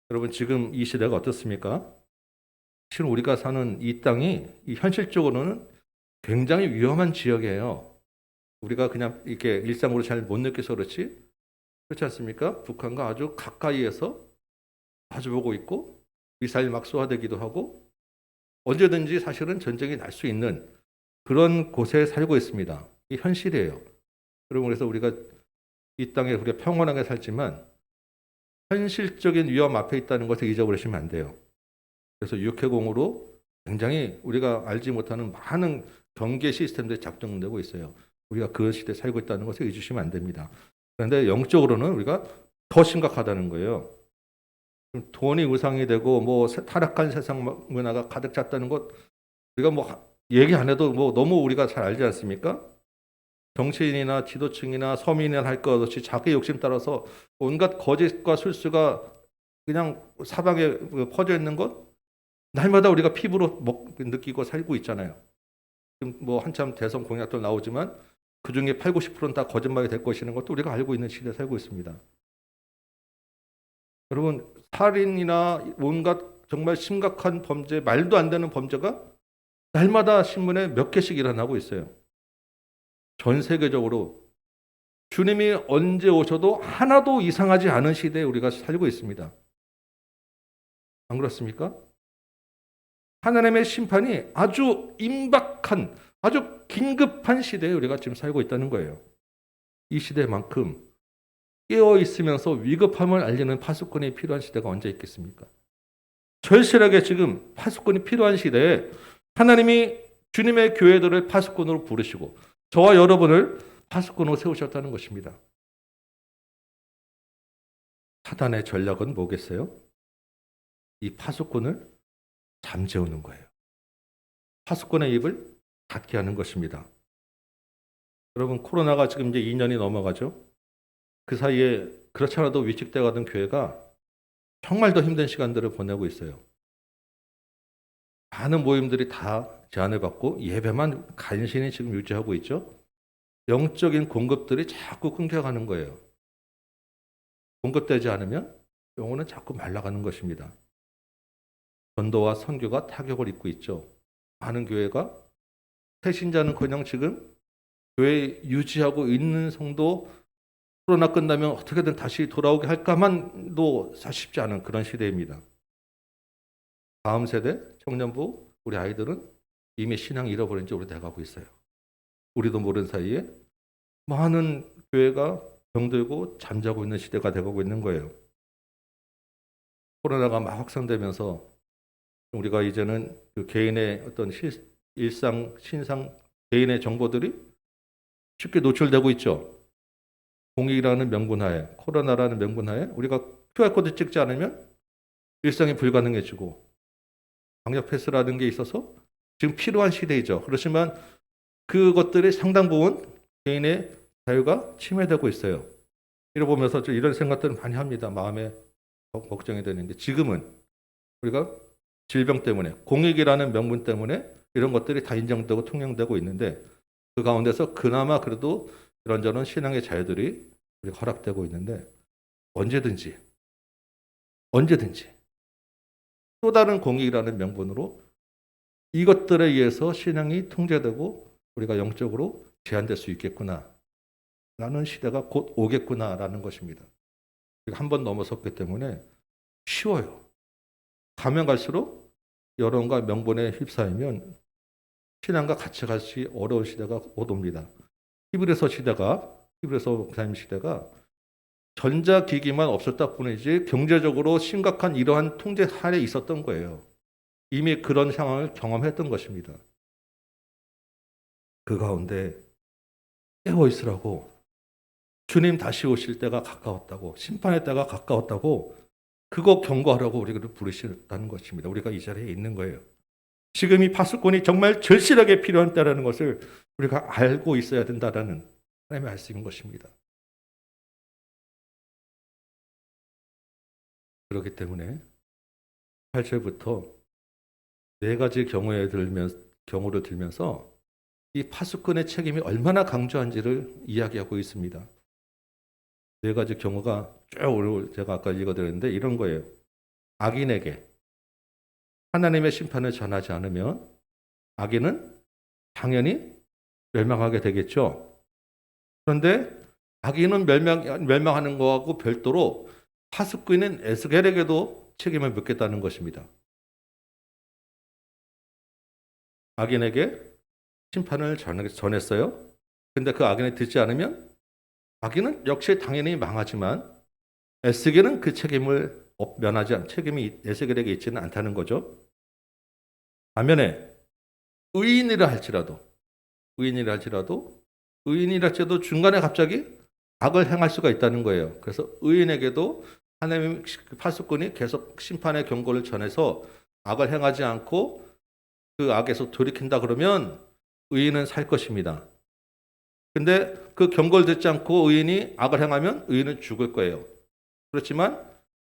여러분 지금 이 시대가 어떻습니까? 실은 우리가 사는 이 땅이 현실적으로는 굉장히 위험한 지역이에요. 우리가 그냥 이렇게 일상으로 잘 못 느껴서 그렇지 그렇지 않습니까? 북한과 아주 가까이에서 마주보고 있고 미사일 막 쏘아대기도 하고 언제든지 사실은 전쟁이 날 수 있는 그런 곳에 살고 있습니다. 이 현실이에요. 여러분 그래서 우리가 이 땅에 우리가 평온하게 살지만 현실적인 위험 앞에 있다는 것을 잊어버리시면 안 돼요. 그래서 육해공으로 굉장히 우리가 알지 못하는 많은 경계 시스템들이 작동되고 있어요. 우리가 그 시대에 살고 있다는 것을 잊으시면 안 됩니다. 그런데 영적으로는 우리가 더 심각하다는 거예요. 돈이 우상이 되고 뭐 타락한 세상 문화가 가득 찼다는 것 우리가 뭐 얘기 안 해도 뭐 너무 우리가 잘 알지 않습니까? 정치인이나 지도층이나 서민이나 할 것 없이 자기 욕심 따라서 온갖 거짓과 술수가 그냥 사방에 퍼져 있는 것 날마다 우리가 피부로 느끼고 살고 있잖아요. 지금 뭐 한참 대선 공약들 나오지만 그 중에 8, 90%는 다 거짓말이 될 것이라는 것도 우리가 알고 있는 시대에 살고 있습니다. 여러분, 살인이나 온갖 정말 심각한 범죄, 말도 안 되는 범죄가 날마다 신문에 몇 개씩 일어나고 있어요. 전 세계적으로 주님이 언제 오셔도 하나도 이상하지 않은 시대에 우리가 살고 있습니다. 안 그렇습니까? 하나님의 심판이 아주 임박한, 아주 긴급한 시대에 우리가 지금 살고 있다는 거예요. 이 시대만큼 깨어 있으면서 위급함을 알리는 파수꾼이 필요한 시대가 언제 있겠습니까? 절실하게 지금 파수꾼이 필요한 시대에 하나님이 주님의 교회들을 파수꾼으로 부르시고 저와 여러분을 파수꾼으로 세우셨다는 것입니다. 사단의 전략은 뭐겠어요? 이 파수꾼을 잠재우는 거예요. 파수꾼의 입을 닫게 하는 것입니다. 여러분, 코로나가 지금 이제 2년이 넘어가죠. 그 사이에 그렇지 않아도 위축돼 가던 교회가 정말 더 힘든 시간들을 보내고 있어요. 많은 모임들이 다 제한을 받고 예배만 간신히 지금 유지하고 있죠. 영적인 공급들이 자꾸 끊겨가는 거예요. 공급되지 않으면 영혼은 자꾸 말라가는 것입니다. 전도와 선교가 타격을 입고 있죠. 많은 교회가 새신자는커녕 지금 교회 유지하고 있는 성도 코로나 끝나면 어떻게든 다시 돌아오게 할까만도 쉽지 않은 그런 시대입니다. 다음 세대 청년부 우리 아이들은 이미 신앙 잃어버린 지 오래돼가고 있어요. 우리도 모르는 사이에 많은 교회가 병들고 잠자고 있는 시대가 돼가고 있는 거예요. 코로나가 막 확산되면서 우리가 이제는 그 개인의 어떤 일상, 신상, 개인의 정보들이 쉽게 노출되고 있죠. 공익이라는 명분하에, 코로나라는 명분하에 우리가 QR코드 찍지 않으면 일상이 불가능해지고 방역 패스라는 게 있어서 지금 필요한 시대이죠. 그렇지만 그것들이 상당 부분 개인의 자유가 침해되고 있어요. 이러 보면서 이런 생각들을 많이 합니다. 마음에 걱정이 되는데 지금은 우리가 질병 때문에 공익이라는 명분 때문에 이런 것들이 다 인정되고 통용되고 있는데 그 가운데서 그나마 그래도 이런저런 신앙의 자유들이 우리가 허락되고 있는데 언제든지 또 다른 공익이라는 명분으로 이것들에 의해서 신앙이 통제되고 우리가 영적으로 제한될 수 있겠구나 라는 시대가 곧 오겠구나라는 것입니다. 한 번 넘어섰기 때문에 쉬워요. 가면 갈수록 여론과 명분에 휩싸이면 신앙과 같이 갈 수 어려운 시대가 곧 옵니다. 히브리서 목사님 시대가 전자기기만 없었다 뿐이지 경제적으로 심각한 이러한 통제 하에 있었던 거예요. 이미 그런 상황을 경험했던 것입니다. 그 가운데 깨어 있으라고 주님 다시 오실 때가 가까웠다고 심판의 때가 가까웠다고 그거 경고하라고 우리를 부르셨다는 것입니다. 우리가 이 자리에 있는 거예요. 지금 이 파수꾼이 정말 절실하게 필요한 때라는 것을 우리가 알고 있어야 된다는 하나님의 말씀인 것입니다. 그렇기 때문에 8절부터 네 가지 경우를 들면서 이 파수꾼의 책임이 얼마나 강조한지를 이야기하고 있습니다. 네 가지 경우가 쭉 제가 아까 읽어드렸는데 이런 거예요. 악인에게 하나님의 심판을 전하지 않으면 악인은 당연히 멸망하게 되겠죠. 그런데 악인은 멸망하는 것하고 별도로 파수꾼인 에스겔에게도 책임을 묻겠다는 것입니다. 악인에게 심판을 전했어요. 그런데 그 악인이 듣지 않으면 악인은 역시 당연히 망하지만 에스겔은 그 책임을 면하지 책임이 에스겔에게 있지는 않다는 거죠. 반면에 의인이라 할지라도 중간에 갑자기 악을 행할 수가 있다는 거예요. 그래서 의인에게도 하나님 파수꾼이 계속 심판의 경고를 전해서 악을 행하지 않고 그 악에서 돌이킨다 그러면 의인은 살 것입니다. 근데 그 경고를 듣지 않고 의인이 악을 행하면 의인은 죽을 거예요. 그렇지만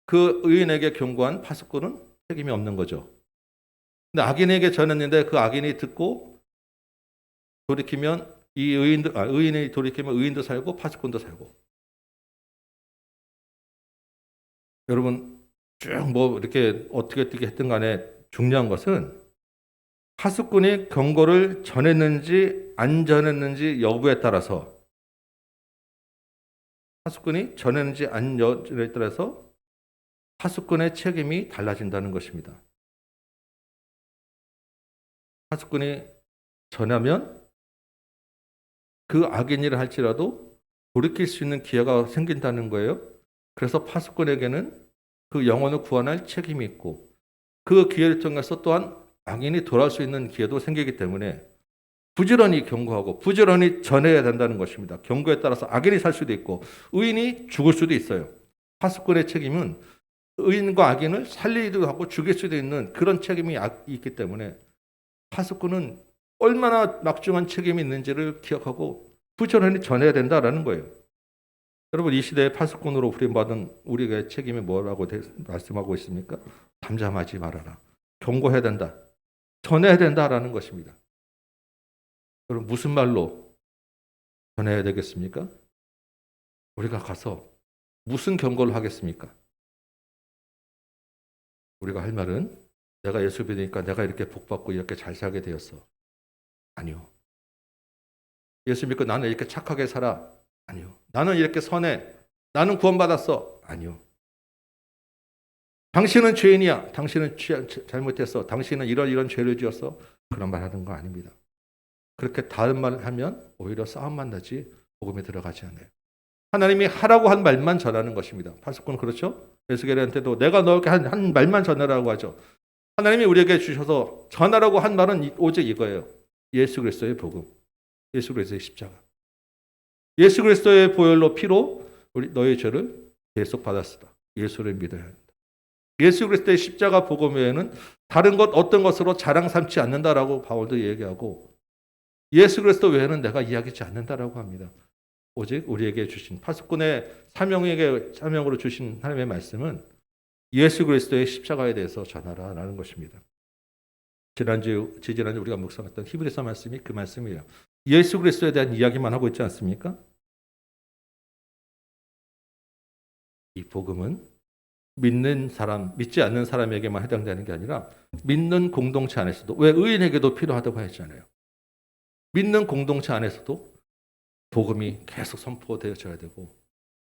그 의인에게 경고한 파수꾼은 책임이 없는 거죠. 근데 악인에게 전했는데 그 악인이 듣고 돌이키면 의인이 돌이키면 의인도 살고 파수꾼도 살고. 여러분 쭉 뭐 이렇게 어떻게 했든 간에 중요한 것은 파수꾼이 경고를 전했는지 안 전했는지 여부에 따라서 파수꾼이 전했는지 안 전했는지에 따라서 파수꾼의 책임이 달라진다는 것입니다. 파수꾼이 전하면 그 악인 일을 할지라도 돌이킬 수 있는 기회가 생긴다는 거예요. 그래서 파수꾼에게는 그 영혼을 구원할 책임이 있고 그 기회를 통해서 또한 악인이 돌아올 수 있는 기회도 생기기 때문에 부지런히 경고하고 부지런히 전해야 된다는 것입니다. 경고에 따라서 악인이 살 수도 있고 의인이 죽을 수도 있어요. 파수꾼의 책임은 의인과 악인을 살리기도 하고 죽일 수도 있는 그런 책임이 있기 때문에 파수꾼은 얼마나 막중한 책임이 있는지를 기억하고 부지런히 전해야 된다라는 거예요. 여러분 이 시대에 파수꾼으로 부림받은 우리의 책임이 뭐라고 말씀하고 있습니까? 잠잠하지 말아라. 경고해야 된다. 전해야 된다라는 것입니다. 여러분 무슨 말로 전해야 되겠습니까? 우리가 가서 무슨 경고를 하겠습니까? 우리가 할 말은 내가 예수 믿으니까 내가 이렇게 복받고 이렇게 잘 살게 되었어. 아니요. 예수 믿고 나는 이렇게 착하게 살아. 아니요. 나는 이렇게 선해. 나는 구원받았어. 아니요. 당신은 죄인이야. 당신은 잘못했어. 당신은 이런 죄를 지었어. 그런 말 하는 거 아닙니다. 그렇게 다른 말을 하면 오히려 싸움만 나지 복음에 들어가지 않아요. 하나님이 하라고 한 말만 전하는 것입니다. 파수꾼 그렇죠? 에스겔한테도 내가 너에게 한 말만 전하라고 하죠. 하나님이 우리에게 주셔서 전하라고 한 말은 오직 이거예요. 예수 그리스도의 복음. 예수 그리스도의 십자가. 예수 그리스도의 보혈로 피로 너의 죄를 대속 받았으다. 예수를 믿어야 한다. 예수 그리스도의 십자가 복음 외에는 다른 것 어떤 것으로 자랑 삼지 않는다라고 바울도 얘기하고 예수 그리스도 외에는 내가 이야기하지 않는다라고 합니다. 오직 우리에게 주신 파수꾼의 사명으로 주신 하나님의 말씀은 예수 그리스도의 십자가에 대해서 전하라라는 것입니다. 지난주 우리가 묵상했던 히브리서 말씀이 그 말씀이에요. 예수 그리스도에 대한 이야기만 하고 있지 않습니까? 이 복음은 믿는 사람, 믿지 않는 사람에게만 해당되는 게 아니라 믿는 공동체 안에서도 왜 의인에게도 필요하다고 했잖아요. 믿는 공동체 안에서도 복음이 계속 선포되어져야 되고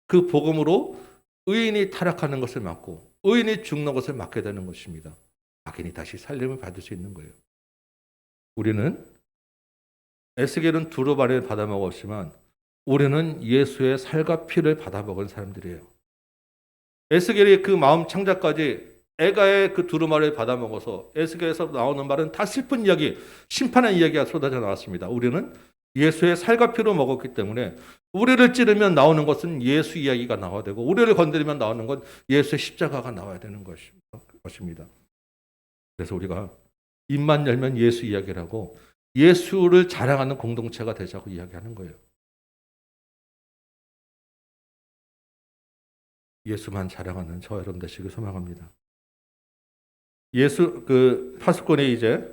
그 복음으로 의인이 타락하는 것을 막고 의인이 죽는 것을 막게 되는 것입니다. 악인이 다시 살림을 받을 수 있는 거예요. 우리는 에스겔은 두루마리를 받아먹었지만 우리는 예수의 살과 피를 받아먹은 사람들이에요. 에스겔이 그 마음 창자까지 애가의 그 두루마리를 받아먹어서 에스겔에서 나오는 말은 다 슬픈 이야기, 심판의 이야기가 쏟아져 나왔습니다. 우리는 예수의 살과 피로 먹었기 때문에 우리를 찌르면 나오는 것은 예수 이야기가 나와야 되고 우리를 건드리면 나오는 건 예수의 십자가가 나와야 되는 것입니다. 그래서 우리가 입만 열면 예수 이야기라고 예수를 자랑하는 공동체가 되자고 이야기하는 거예요. 예수만 자랑하는 저 여러분 되시길 소망합니다. 파수꾼이 이제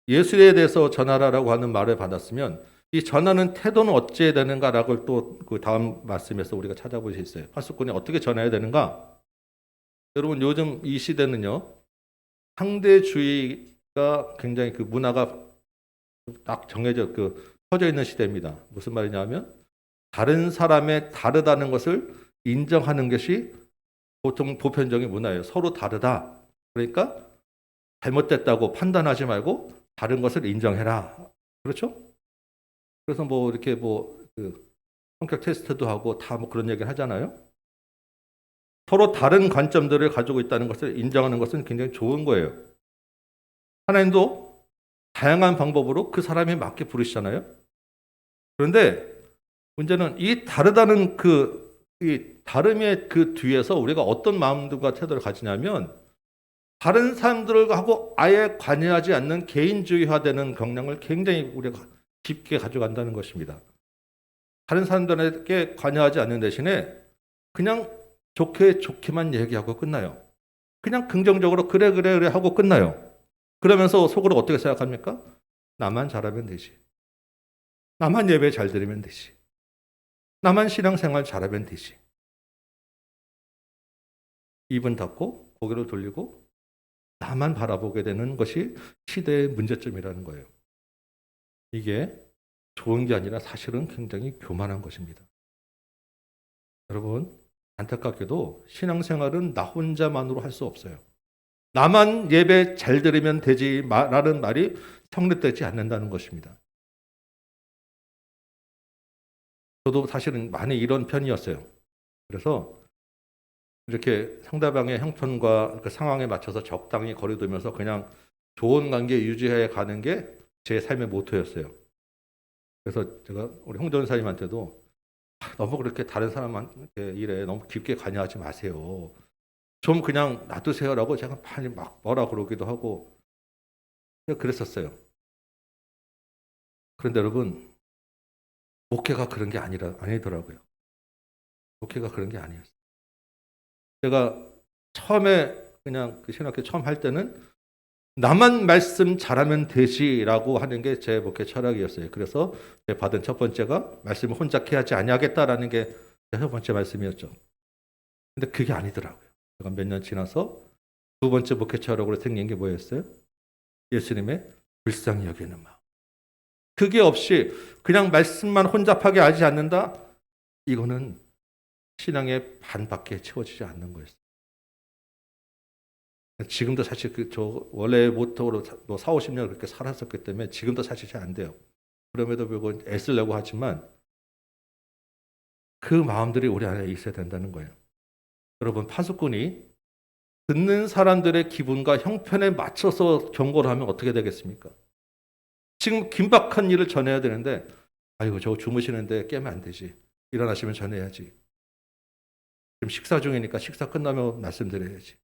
예수에 대해서 전하라라고 하는 말을 받았으면 이 전하는 태도는 어찌해야 되는가라고 또 그 다음 말씀에서 우리가 찾아볼 수 있어요. 파수꾼이 어떻게 전해야 되는가? 여러분 요즘 이 시대는요. 상대주의가 굉장히 그 문화가 딱 정해져 퍼져 있는 시대입니다. 무슨 말이냐면 다른 사람의 다르다는 것을 인정하는 것이 보통 보편적인 문화예요. 서로 다르다. 그러니까 잘못됐다고 판단하지 말고 다른 것을 인정해라. 그렇죠? 그래서 뭐 이렇게 성격 테스트도 하고 다 뭐 그런 얘기를 하잖아요. 서로 다른 관점들을 가지고 있다는 것을 인정하는 것은 굉장히 좋은 거예요. 하나님도 다양한 방법으로 그 사람에 맞게 부르시잖아요. 그런데 문제는 이 다르다는 이 다름의 그 뒤에서 우리가 어떤 마음과 태도를 가지냐면 다른 사람들하고 아예 관여하지 않는 개인주의화되는 경향을 굉장히 우리가 깊게 가져간다는 것입니다. 다른 사람들에게 관여하지 않는 대신에 그냥 좋게 좋게만 얘기하고 끝나요. 그냥 긍정적으로 그래 그래 그래 하고 끝나요. 그러면서 속으로 어떻게 생각합니까? 나만 잘하면 되지. 나만 예배 잘 드리면 되지. 나만 신앙생활 잘하면 되지. 입은 닫고 고개를 돌리고 나만 바라보게 되는 것이 시대의 문제점이라는 거예요. 이게 좋은 게 아니라 사실은 굉장히 교만한 것입니다. 여러분, 안타깝게도 신앙생활은 나 혼자만으로 할 수 없어요. 나만 예배 잘 드리면 되지라는 말이 성립되지 않는다는 것입니다. 저도 사실은 많이 이런 편이었어요. 그래서 이렇게 상대방의 형편과 그 상황에 맞춰서 적당히 거리두면서 그냥 좋은 관계 유지해 가는 게 제 삶의 모토였어요. 그래서 제가 우리 홍 전사님한테도 너무 그렇게 다른 사람한테 일에 너무 깊게 관여하지 마세요. 좀 그냥 놔두세요라고 제가 많이 막 뭐라 그러기도 하고 그랬었어요. 그런데 여러분, 목회가 그런 게 아니더라고요. 목회가 그런 게 아니었어요. 제가 처음에 그냥 그 신학교 처음 할 때는 나만 말씀 잘하면 되지라고 하는 게 제 목회 철학이었어요. 그래서 제가 받은 첫 번째가 말씀을 혼자 하지 아니하겠다라는 게 제 첫 번째 말씀이었죠. 근데 그게 아니더라고요. 제가 몇 년 지나서 두 번째 목회 철학으로 생긴 게 뭐였어요? 예수님의 불쌍히 여기는 마음. 그게 없이 그냥 말씀만 혼잡하게 하지 않는다? 이거는 신앙의 반밖에 채워지지 않는 거였어요. 지금도 사실 저 원래 모토로 4, 50년 그렇게 살았었기 때문에 지금도 사실 잘 안 돼요. 그럼에도 불구하고 애쓰려고 하지만 그 마음들이 우리 안에 있어야 된다는 거예요. 여러분, 파수꾼이 듣는 사람들의 기분과 형편에 맞춰서 경고를 하면 어떻게 되겠습니까? 지금 긴박한 일을 전해야 되는데 아이고 저 주무시는데 깨면 안 되지. 일어나시면 전해야지. 지금 식사 중이니까 식사 끝나면 말씀드려야지.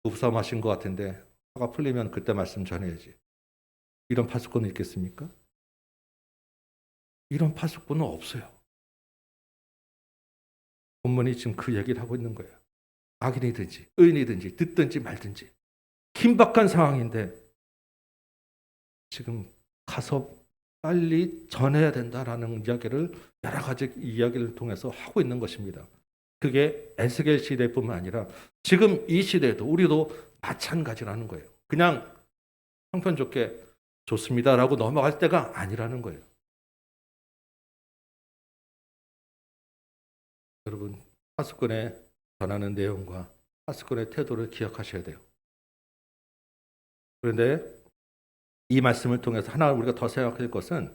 부부싸움하신 것 같은데 화가 풀리면 그때 말씀 전해야지. 이런 파수꾼은 있겠습니까? 이런 파수꾼은 없어요. 본문이 지금 그 얘기를 하고 있는 거예요. 악인이든지 의인이든지 듣든지 말든지 긴박한 상황인데 지금 가서 빨리 전해야 된다라는 이야기를 여러 가지 이야기를 통해서 하고 있는 것입니다. 그게 에스겔 시대뿐만 아니라 지금 이 시대에도 우리도 마찬가지라는 거예요. 그냥 형편 좋게 좋습니다라고 넘어갈 때가 아니라는 거예요. 여러분, 파수꾼에 전하는 내용과 파수꾼의 태도를 기억하셔야 돼요. 그런데 이 말씀을 통해서 하나 우리가 더 생각할 것은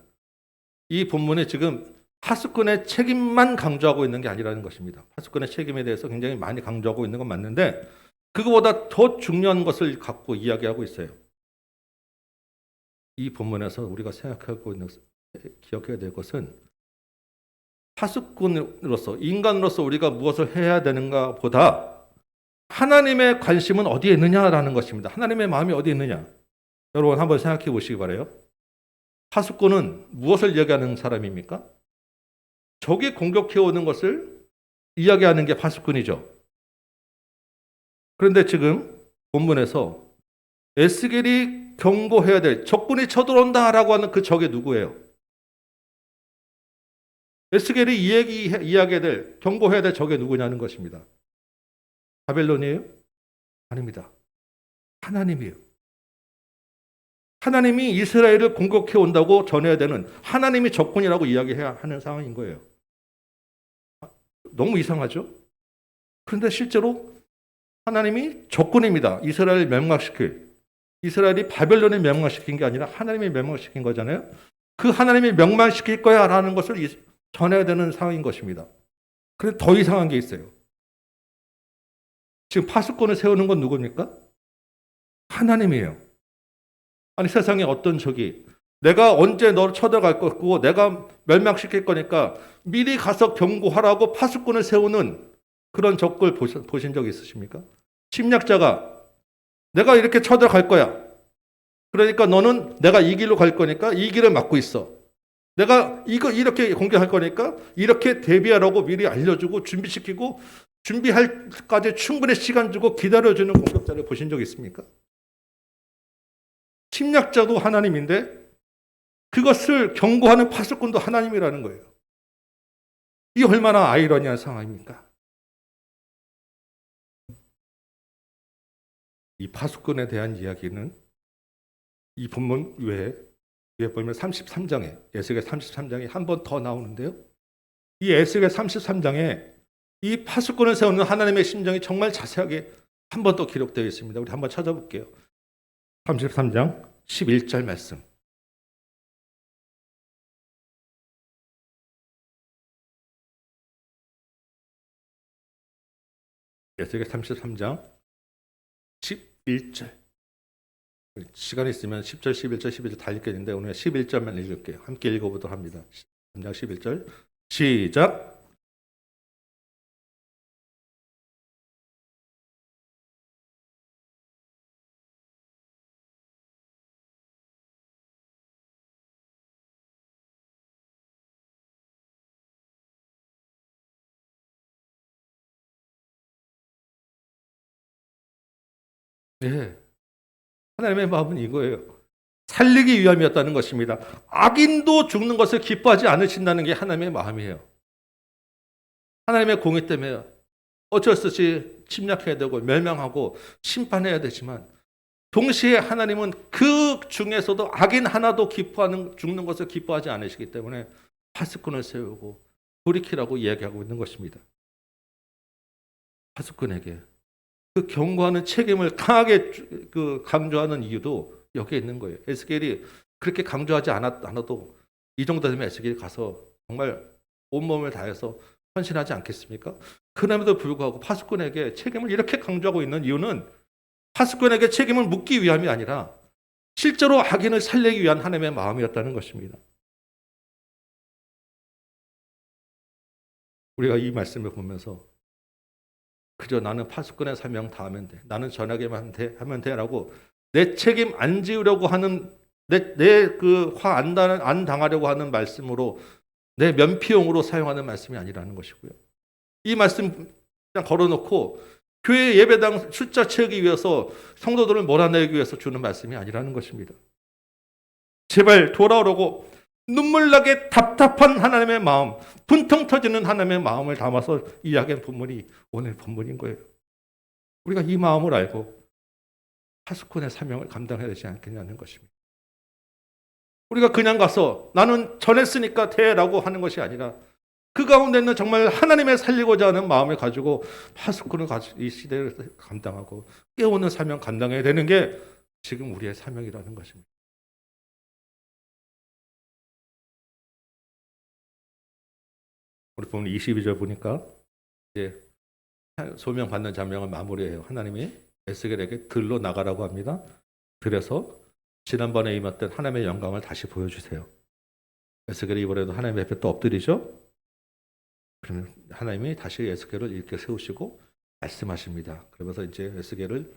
이 본문에 지금 파수꾼의 책임만 강조하고 있는 게 아니라는 것입니다. 파수꾼의 책임에 대해서 굉장히 많이 강조하고 있는 건 맞는데 그거보다 더 중요한 것을 갖고 이야기하고 있어요. 이 본문에서 우리가 생각하고 있는 기억해야 될 것은 파수꾼으로서 인간으로서 우리가 무엇을 해야 되는가 보다 하나님의 관심은 어디에 있느냐라는 것입니다. 하나님의 마음이 어디에 있느냐. 여러분 한번 생각해 보시기 바라요. 파수꾼은 무엇을 이야기하는 사람입니까? 적이 공격해 오는 것을 이야기하는 게 파수꾼이죠. 그런데 지금 본문에서 에스겔이 경고해야 될 적군이 쳐들어온다라고 하는 그 적이 누구예요? 에스겔이 이야기해야 될 경고해야 될 적이 누구냐는 것입니다. 바벨론이에요? 아닙니다. 하나님이에요. 하나님이 이스라엘을 공격해 온다고 전해야 되는 하나님이 적군이라고 이야기해야 하는 상황인 거예요. 너무 이상하죠? 그런데 실제로 하나님이 적군입니다. 이스라엘을 멸망시킬. 이스라엘이 바벨론을 멸망시킨 게 아니라 하나님이 멸망시킨 거잖아요. 그 하나님이 멸망시킬 거야 라는 것을 전해야 되는 상황인 것입니다. 그런데 더 이상한 게 있어요. 지금 파수꾼을 세우는 건 누굽니까? 하나님이에요. 아니 세상에 어떤 적이 내가 언제 너를 쳐들어갈 거고 내가 멸망시킬 거니까 미리 가서 경고하라고 파수꾼을 세우는 그런 적을 보신 적 있으십니까? 침략자가 내가 이렇게 쳐들어갈 거야. 그러니까 너는 내가 이 길로 갈 거니까 이 길을 막고 있어. 내가 이거 이렇게 공격할 거니까 이렇게 대비하라고 미리 알려주고 준비시키고 준비할 까지 충분히 시간 주고 기다려주는 공격자를 보신 적 있습니까? 침략자도 하나님인데 그것을 경고하는 파수꾼도 하나님이라는 거예요. 이 얼마나 아이러니한 상황입니까? 이 파수꾼에 대한 이야기는 이 본문 위에 보면 33장에 에스겔 33장에 한 번 더 나오는데요. 이 에스겔 33장에 이 파수꾼을 세우는 하나님의 심정이 정말 자세하게 한 번 더 기록되어 있습니다. 우리 한번 찾아볼게요. 33장 11절 말씀. 에스겔 33장 11절. 시간 있으면 10절, 11절, 12절 다 읽겠는데 오늘 11절만 읽을게요. 함께 읽어보도록 합니다. 3장 11절 시작. 네. 하나님의 마음은 이거예요. 살리기 위함이었다는 것입니다. 악인도 죽는 것을 기뻐하지 않으신다는 게 하나님의 마음이에요. 하나님의 공의 때문에 어쩔 수 없이 침략해야 되고 멸망하고 심판해야 되지만 동시에 하나님은 그 중에서도 악인 하나도 죽는 것을 기뻐하지 않으시기 때문에 파수꾼을 세우고 돌이키라고 이야기하고 있는 것입니다. 파수꾼에게 그 경고하는 책임을 강하게 강조하는 이유도 여기에 있는 거예요. 에스겔이 그렇게 강조하지 않아도 이 정도 되면 에스겔이 가서 정말 온몸을 다해서 헌신하지 않겠습니까? 그럼에도 불구하고 파수꾼에게 책임을 이렇게 강조하고 있는 이유는 파수꾼에게 책임을 묻기 위함이 아니라 실제로 악인을 살리기 위한 하나님의 마음이었다는 것입니다. 우리가 이 말씀을 보면서 그저 나는 파수꾼의 사명 다 하면 돼. 나는 전하게만 하면 돼. 라고 내 책임 안 지우려고 하는 내 그 화 안 당하려고 하는 말씀으로 내 면피용으로 사용하는 말씀이 아니라는 것이고요. 이 말씀 그냥 걸어놓고 교회 예배당 숫자 채우기 위해서 성도들을 몰아내기 위해서 주는 말씀이 아니라는 것입니다. 제발 돌아오라고 눈물나게 답답한 하나님의 마음, 분통 터지는 하나님의 마음을 담아서 이야기한 본문이 오늘 본문인 거예요. 우리가 이 마음을 알고 파수꾼의 사명을 감당해야 되지 않겠냐는 것입니다. 우리가 그냥 가서 나는 전했으니까 돼라고 하는 것이 아니라 그 가운데 있는 정말 하나님의 살리고자 하는 마음을 가지고 파수꾼을 가지고 이 시대를 감당하고 깨우는 사명 감당해야 되는 게 지금 우리의 사명이라는 것입니다. 우리 보면 22절 보니까 이제 소명받는 자명을 마무리해요. 하나님이 에스겔에게 들로 나가라고 합니다. 그래서 지난번에 임했던 하나님의 영광을 다시 보여주세요. 에스겔이 이번에도 하나님의 앞에 또 엎드리죠. 그러면 하나님이 다시 에스겔을 이렇게 세우시고 말씀하십니다. 그러면서 이제 에스겔을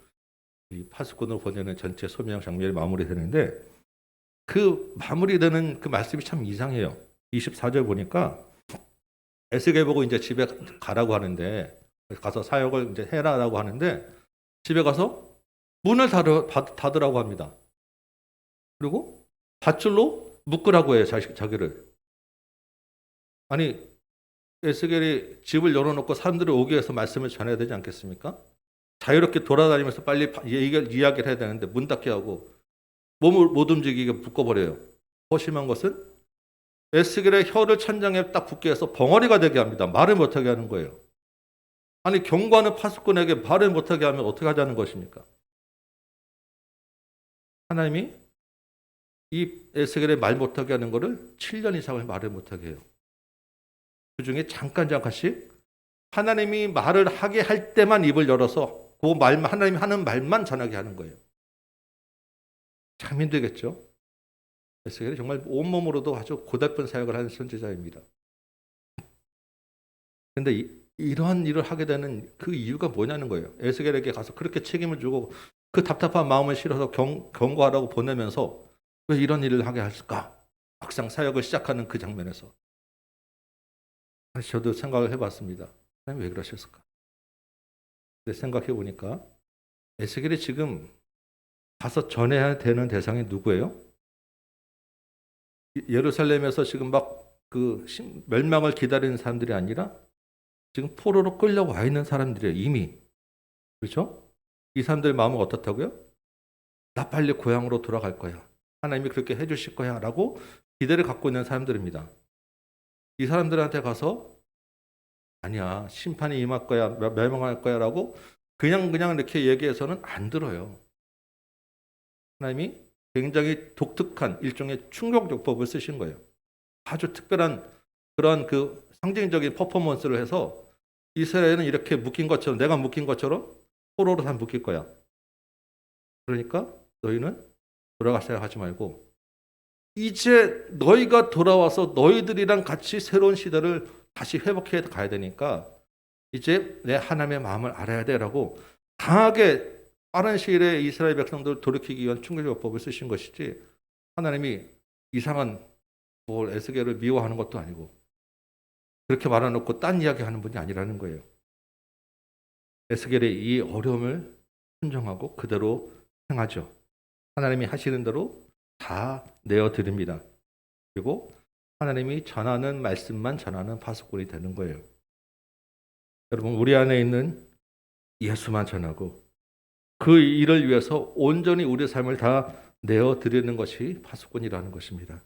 이 파수꾼으로 보내는 전체 소명 장면이 마무리되는데 그 마무리되는 그 말씀이 참 이상해요. 24절 보니까 에스겔 보고 이제 집에 가라고 하는데 가서 사역을 이제 해라라고 하는데 집에 가서 문을 닫으라고 합니다. 그리고 밧줄로 묶으라고 해요. 자기를. 아니 에스겔이 집을 열어놓고 사람들이 오기 위해서 말씀을 전해야 되지 않겠습니까? 자유롭게 돌아다니면서 빨리 이야기를 해야 되는데 문 닫게 하고 몸을 못 움직이게 묶어버려요. 더 심한 것은 에스겔의 혀를 천장에 딱 붙게 해서 벙어리가 되게 합니다. 말을 못하게 하는 거예요. 아니 경고하는 파수꾼에게 말을 못하게 하면 어떻게 하자는 것입니까? 하나님이 이 에스겔의 말 못하게 하는 거를 7년 이상을 말을 못하게 해요. 그 중에 잠깐씩 하나님이 말을 하게 할 때만 입을 열어서 그 말만 하나님이 하는 말만 전하게 하는 거예요. 참 힘들겠죠? 에스겔이 정말 온몸으로도 아주 고달픈 사역을 하는 선지자입니다. 그런데 이러한 일을 하게 되는 그 이유가 뭐냐는 거예요. 에스겔에게 가서 그렇게 책임을 주고 그 답답한 마음을 실어서 경고하라고 보내면서 왜 이런 일을 하게 했을까? 막상 사역을 시작하는 그 장면에서 저도 생각을 해봤습니다. 하나님 왜 그러셨을까? 근데 생각해 보니까 에스겔이 지금 가서 전해야 되는 대상이 누구예요? 예루살렘에서 지금 막 그 멸망을 기다리는 사람들이 아니라 지금 포로로 끌려와 있는 사람들이에요. 이미. 그렇죠? 이 사람들 마음은 어떻다고요? 나 빨리 고향으로 돌아갈 거야. 하나님이 그렇게 해주실 거야. 라고 기대를 갖고 있는 사람들입니다. 이 사람들한테 가서 아니야, 심판이 임할 거야, 멸망할 거야 라고 그냥 이렇게 얘기해서는 안 들어요. 하나님이 굉장히 독특한 일종의 충격요법을 쓰신 거예요. 아주 특별한 그런 그 상징적인 퍼포먼스를 해서 이스라엘은 이렇게 묶인 것처럼, 내가 묶인 것처럼 포로로 다 묶일 거야. 그러니까 너희는 돌아가셔야 하지 말고 이제 너희가 돌아와서 너희들이랑 같이 새로운 시대를 다시 회복해 가야 되니까 이제 내 하나님의 마음을 알아야 돼라고 강하게 빠른 시일에 이스라엘 백성들을 돌이키기 위한 충격요법을 쓰신 것이지, 하나님이 이상한 뭘 에스겔을 미워하는 것도 아니고 그렇게 말해놓고 딴 이야기하는 분이 아니라는 거예요. 에스겔의 이 어려움을 순종하고 그대로 행하죠. 하나님이 하시는 대로 다 내어드립니다. 그리고 하나님이 전하는 말씀만 전하는 파수꾼이 되는 거예요. 여러분, 우리 안에 있는 예수만 전하고 그 일을 위해서 온전히 우리의 삶을 다 내어드리는 것이 파수꾼이라는 것입니다.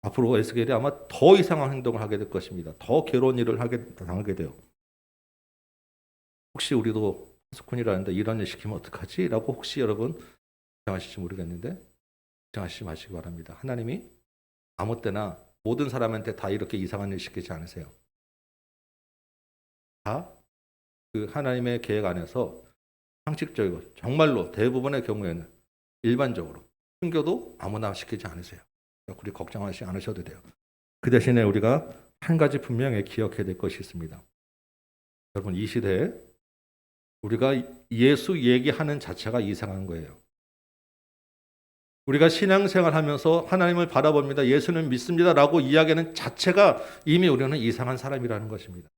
앞으로 에스겔이 아마 더 이상한 행동을 하게 될 것입니다. 더 괴로운 일을 당하게 돼요. 혹시 우리도 파수꾼이라는데 이런 일 시키면 어떡하지? 라고 혹시 여러분 걱정하실지 모르겠는데 걱정하시지 마시기 바랍니다. 하나님이 아무 때나 모든 사람한테 다 이렇게 이상한 일 시키지 않으세요. 다 그 하나님의 계획 안에서 상식적이고 정말로 대부분의 경우에는 일반적으로 순교도 아무나 시키지 않으세요. 우리 걱정하지 않으셔도 돼요. 그 대신에 우리가 한 가지 분명히 기억해야 될 것이 있습니다. 여러분, 이 시대에 우리가 예수 얘기하는 자체가 이상한 거예요. 우리가 신앙생활 하면서 하나님을 바라봅니다, 예수는 믿습니다 라고 이야기하는 자체가 이미 우리는 이상한 사람이라는 것입니다.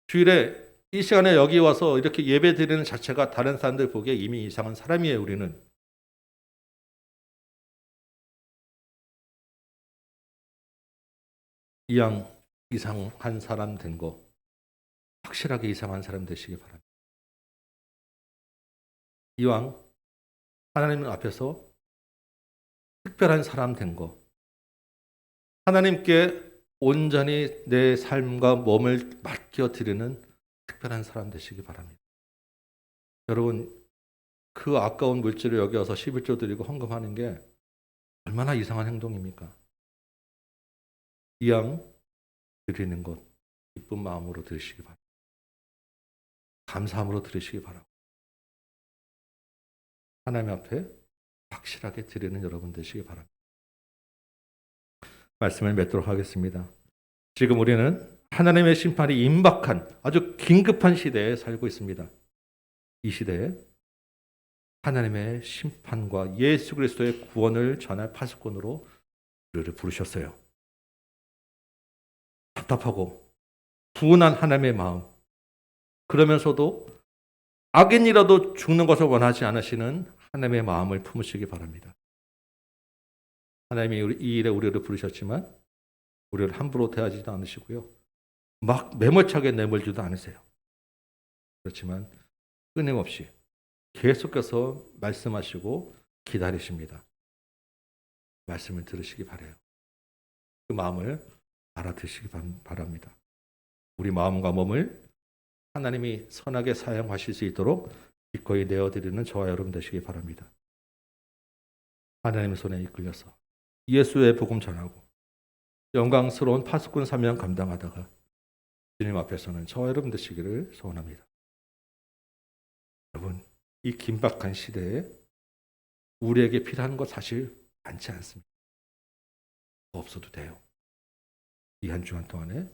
주일에 이 시간에 여기 와서 이렇게 예배 드리는 자체가 다른 사람들 보기에 이미 이상한 사람이에요. 우리는. 이왕 이상한 사람 된 거 확실하게 이상한 사람 되시기 바랍니다. 이왕 하나님 앞에서 특별한 사람 된 거, 하나님께 온전히 내 삶과 몸을 맡겨드리는 특별한 사람 되시기 바랍니다. 여러분, 그 아까운 물질을 여기 와서 11조 드리고 헌금하는 게 얼마나 이상한 행동입니까? 이왕 드리는 것 기쁜 마음으로 드리시기 바랍니다. 감사함으로 드리시기 바랍니다. 하나님 앞에 확실하게 드리는 여러분 되시기 바랍니다. 말씀을 맺도록 하겠습니다. 지금 우리는 하나님의 심판이 임박한 아주 긴급한 시대에 살고 있습니다. 이 시대에 하나님의 심판과 예수 그리스도의 구원을 전할 파수꾼으로 우리를 부르셨어요. 답답하고 분한 하나님의 마음, 그러면서도 악인이라도 죽는 것을 원하지 않으시는 하나님의 마음을 품으시기 바랍니다. 하나님이 이 일에 우리를 부르셨지만 우리를 함부로 대하지도 않으시고요, 막 매몰차게 내몰지도 않으세요. 그렇지만 끊임없이 계속해서 말씀하시고 기다리십니다. 말씀을 들으시기 바라요. 그 마음을 알아듣시기 바랍니다. 우리 마음과 몸을 하나님이 선하게 사용하실 수 있도록 기꺼이 내어드리는 저와 여러분 되시기 바랍니다. 하나님의 손에 이끌려서 예수의 복음 전하고 영광스러운 파수꾼 사명 감당하다가 주님 앞에서는 저와 여러분 되시기를 소원합니다. 여러분, 이 긴박한 시대에 우리에게 필요한 것 사실 많지 않습니다. 없어도 돼요. 이 한 주간 동안에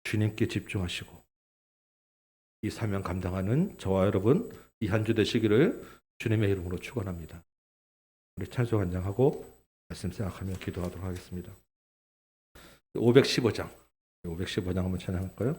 주님께 집중하시고 이 사명 감당하는 저와 여러분 이 한 주 되시기를 주님의 이름으로 축원합니다. 우리 찬송 한장하고 말씀 생각하며 기도하도록 하겠습니다. 515장 한번 찬양할까요?